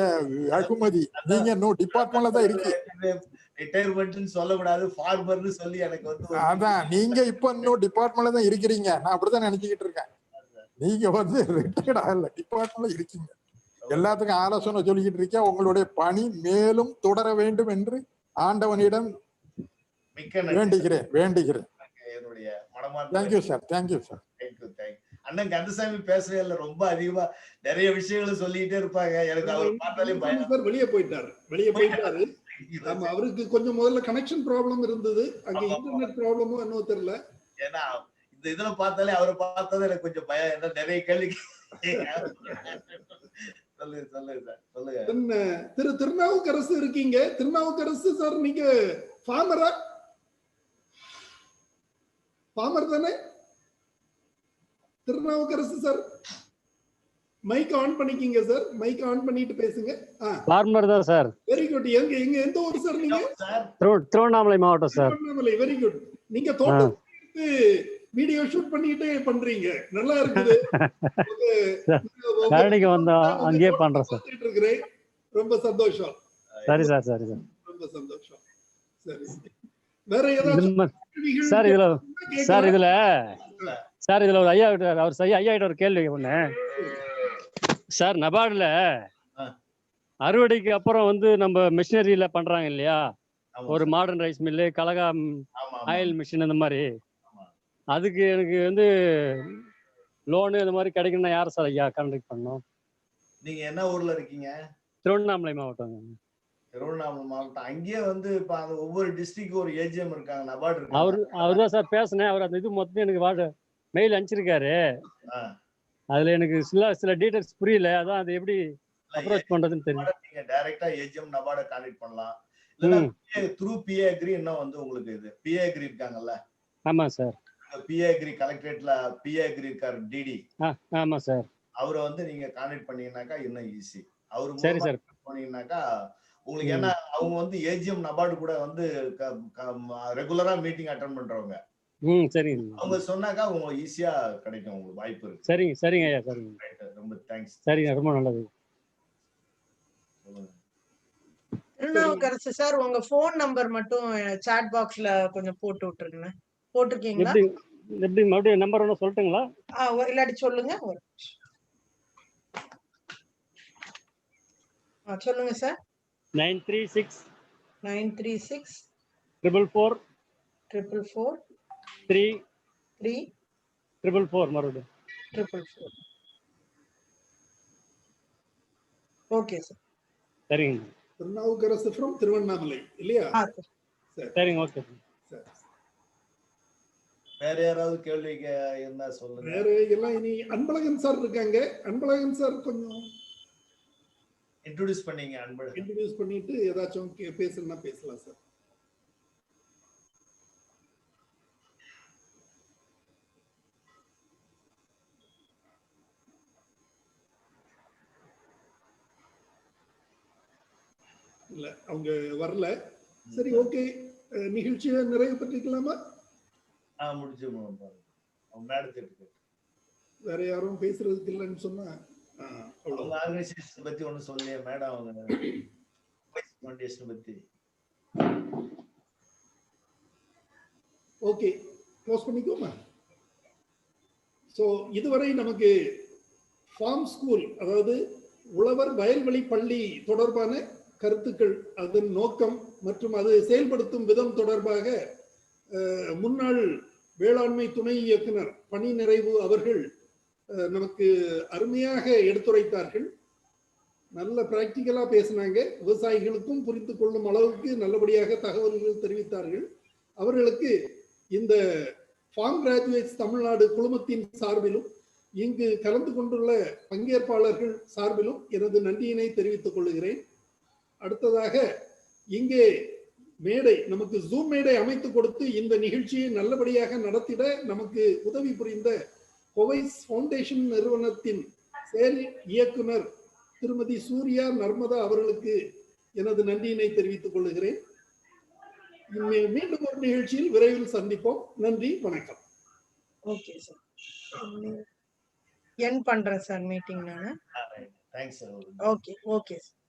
அகுமதி. நீங்க இன்னும் டிபார்ட்மெண்ட்ல தான் இருக்கு. ரிட்டையர்மென்ட்னு சொல்லக்கூடாது, ஃபார்மர்னு சொல்லி எனக்கு வந்து அதான் நீங்க இப்ப இன்னும் டிபார்ட்மெண்ட்ல தான் இருக்கிறீங்க. நான் அப்படிதான் நினைச்சுக்கிட்டு இருக்கேன். நீங்க வந்து ரிட்டையர்ட் ஆகல, டிபார்ட்மெண்ட்ல இருக்கீங்க. எல்லாத்துக்கும் ஆலோசனை சொல்லிக்கிட்டு இருக்கேன். உங்களுடைய பணி மேலும் தொடர வேண்டும் என்று ஆண்டவனிடம் வேண்டுகிறேன். என்னுடைய மனமார்ந்த தேங்க்யூ சார். தேங்க்யூ. அண்ணன் கந்தசாமி பேசுறதுல ரொம்ப அதிகமா நிறைய விஷயங்களை சொல்லிட்டே இருப்பாங்க. எனக்கு அவர் பார்த்தாலே பயம். வெளியே போயிட்டாரு. ஆமா அவருக்கு கொஞ்சம் முதல்ல கனெக்ஷன் ப்ராப்ளம் இருந்தது. அங்க இன்டர்நெட் ப்ராப்ளமோ என்னவோ தெரியல. ஏன்னா இந்த இதுல பார்த்தாலே அவரை பார்த்தது எனக்கு கொஞ்சம் பயம். என்ன நிறைய கேள்வி. சொல்லுங்க. திருநாவுக்கரசு இருக்கீங்க. திருநாவுக்கரசு சார் நீங்க ஃபார்மர் தானே? திருநாவுக்கரசு சார் மைக் ஆன் பண்ணிக்கீங்க சார். மைக் ஆன் பண்ணிட்டு பேசுங்க. ஃபார்மர் தான் சார். Very good. எங்க எந்த ஊர் சார் நீங்க? திருவண்ணாமலை மாவட்டம் சார். திருவண்ணாமலை. Very good. நீங்க தோட்டத்துக்கு வீடியோ ஷூட் பண்ணிட்டு பண்றீங்க. நல்லா இருக்குது. கரடிக்கு வந்தோம் அங்கேயே பண்றோம் சார். ரொம்ப சந்தோஷம். சரி சார். ரொம்ப சந்தோஷம். சரி வேற ஏதாவது சார் இதுல ஒரு ஐயா கிட்ட ஒரு கேள்வி ஒண்ணு சார். நபார்டுல அறுவடைக்கு அப்புறம் வந்து நம்ம மிஷினரியில பண்றாங்க இல்லையா, ஒரு மாடர்ன் ரைஸ் மில்லு, கலகா ஆயில் மிஷின், இந்த மாதிரி. அதுக்கு எனக்கு வந்து லோனு இந்த மாதிரி கிடைக்கணும்னா யார் சார் ஐயா கான்டாக்ட் பண்ணணும்? நீங்க என்ன ஊர்ல இருக்கீங்க? திருவண்ணாமலை மாவட்டம். திருவண்ணாமலை மாவட்டம். அங்கேயே வந்து இப்ப அந்த ஒவ்வொரு டிஸ்ட்ரிக்ட் ஒரு ஏஜிஎம் இருக்காங்க, நபார்டு இருக்காங்க. அவர்தான் சார் பேசினேன். அவர் அந்த இது மொத்தம் எனக்கு மெயில் அனுப்பிச்சிருக்காரு. அதுல எனக்கு சில டீடைல்ஸ் புரியல. அதான் அது எப்படி அப்ரோச் பண்றதுன்னு தெரியும். நீங்க டைரக்டா ஏஜிஎம் நபார்ட கான்டாக்ட் பண்ணலாம். இல்லனா த்ரூ பிஏ அக்ரி என்ன வந்து உங்களுக்கு இது பிஏ அக்ரி இருக்காங்கல்ல? ஆமா சார். பிஏ அக்ரி கலெக்டரேட்ல பிஏ அக்ரி இருக்காரு டிடி. ஆமா சார். அவரை வந்து நீங்க கான்டாக்ட் பண்ணீங்கன்னாக்கா இன்னும் ஈஸி. அவரு சரி சார் போனீங்கன்னாக்கா உங்களுக்கு என்ன அவங்க வந்து ஏஜிஎம் நபார்டு கூட வந்து ரெகுலரா மீட்டிங் அட்டெண்ட் பண்றவங்க. சரிங்க. அவங்க சொன்னாக்கா உங்களுக்கு ஈஸியா கிடைக்கும். உங்களுக்கு வாய்ப்பு இருக்கு. சரிங்க ஐயா. சரிங்க. ரொம்ப தேங்க்ஸ். சரிங்க. ரொம்ப நல்லது. திருநாவுக்கரசு சார் உங்க போன் நம்பர் மட்டும் சாட் பாக்ஸ்ல கொஞ்சம் போட்டு விட்டுருங்க. போட்டிருக்கீங்களா? எப்படி மறுபடியும் நம்பர் ஒண்ணு சொல்லட்டுங்களா? இல்லாட்டி சொல்லுங்க. சொல்லுங்க சார். 936 936 444 444 3 3 444 மறுபடியும். 444. Okay sir. சரிங்க திருநாவுக்கரசு ஃப்ரம் திருவண்ணாமலை இல்லையா? சரிங்க. ஓகே சரி. வேற யாராவது கேள்வி இருந்தா சொல்லுங்க. வேற எல்லாம் இனி அன்பழகன் சார் இருக்காங்க. அன்பழகன் சார் கொஞ்சம் இன்ட்ரோடியூஸ் பண்ணீங்க. அன்பழகன் இன்ட்ரோடியூஸ் பண்ணிட்டு ஏதாச்சும் பேசணும்னா பேசலாம் சார். இல்ல அவங்க வரல. சரி, ஓகே. நிகழ்ச்சியை நிறைவு பற்றிக்கலாமா? முடிச்சு மேடத்துக்கு வேற யாரும் பேசுறதுக்கு இல்லைன்னு சொன்னா அவங்க ஆர்கனைசேஷன் பத்தி ஒண்ணு சொல்லியே மேடம். அவங்க ஃபவுண்டேஷன் பத்தி ஓகே, க்ளோஸ் பண்ணிக்கோமா. ஸோ இதுவரை நமக்கு ஃபார்ம் ஸ்கூல், அதாவது உழவர் வயல்வெளி பள்ளி தொடர்பான கருத்துக்கள், அதன் நோக்கம் மற்றும் அது செயல்படுத்தும் விதம் தொடர்பாக முன்னாள் வேளாண்மை துணை இயக்குனர் பணி நிறைவு அவர்கள் நமக்கு அருமையாக எடுத்துரைத்தார்கள். நல்ல பிராக்டிக்கலா பேசினாங்க. விவசாயிகளுக்கும் புரிந்து கொள்ளும் அளவுக்கு நல்லபடியாக தகவல்கள் தெரிவித்தார்கள். அவர்களுக்கு இந்த ஃபார்ம் கிராஜுவேட்ஸ் தமிழ்நாடு குழுமத்தின் சார்பிலும் இங்கு கலந்து கொண்டுள்ள பங்கேற்பாளர்கள் சார்பிலும் எனது நன்றியினை தெரிவித்துக் கொள்கிறேன். அடுத்ததாக இங்கே மேடை, நமக்கு ஜூம் மேடை அமைத்து கொடுத்து இந்த நிகழ்ச்சியை நல்லபடியாக நடத்திட நமக்கு உதவி புரிந்த கோவைஸ் ஃபவுண்டேஷன் நிறுவனத்தின் செயல் இயக்குனர் திருமதி சூர்யா நர்மதா அவர்களுக்கு எனது நன்றியினை தெரிவித்துக் கொள்கிறேன். மீண்டும் ஒரு நிகழ்ச்சியில் விரைவில் சந்திப்போம். நன்றி, வணக்கம். ஓகே சார், என் பண்றேன் சார் மீட்டிங் நானு. Thanks sir. Okay sir.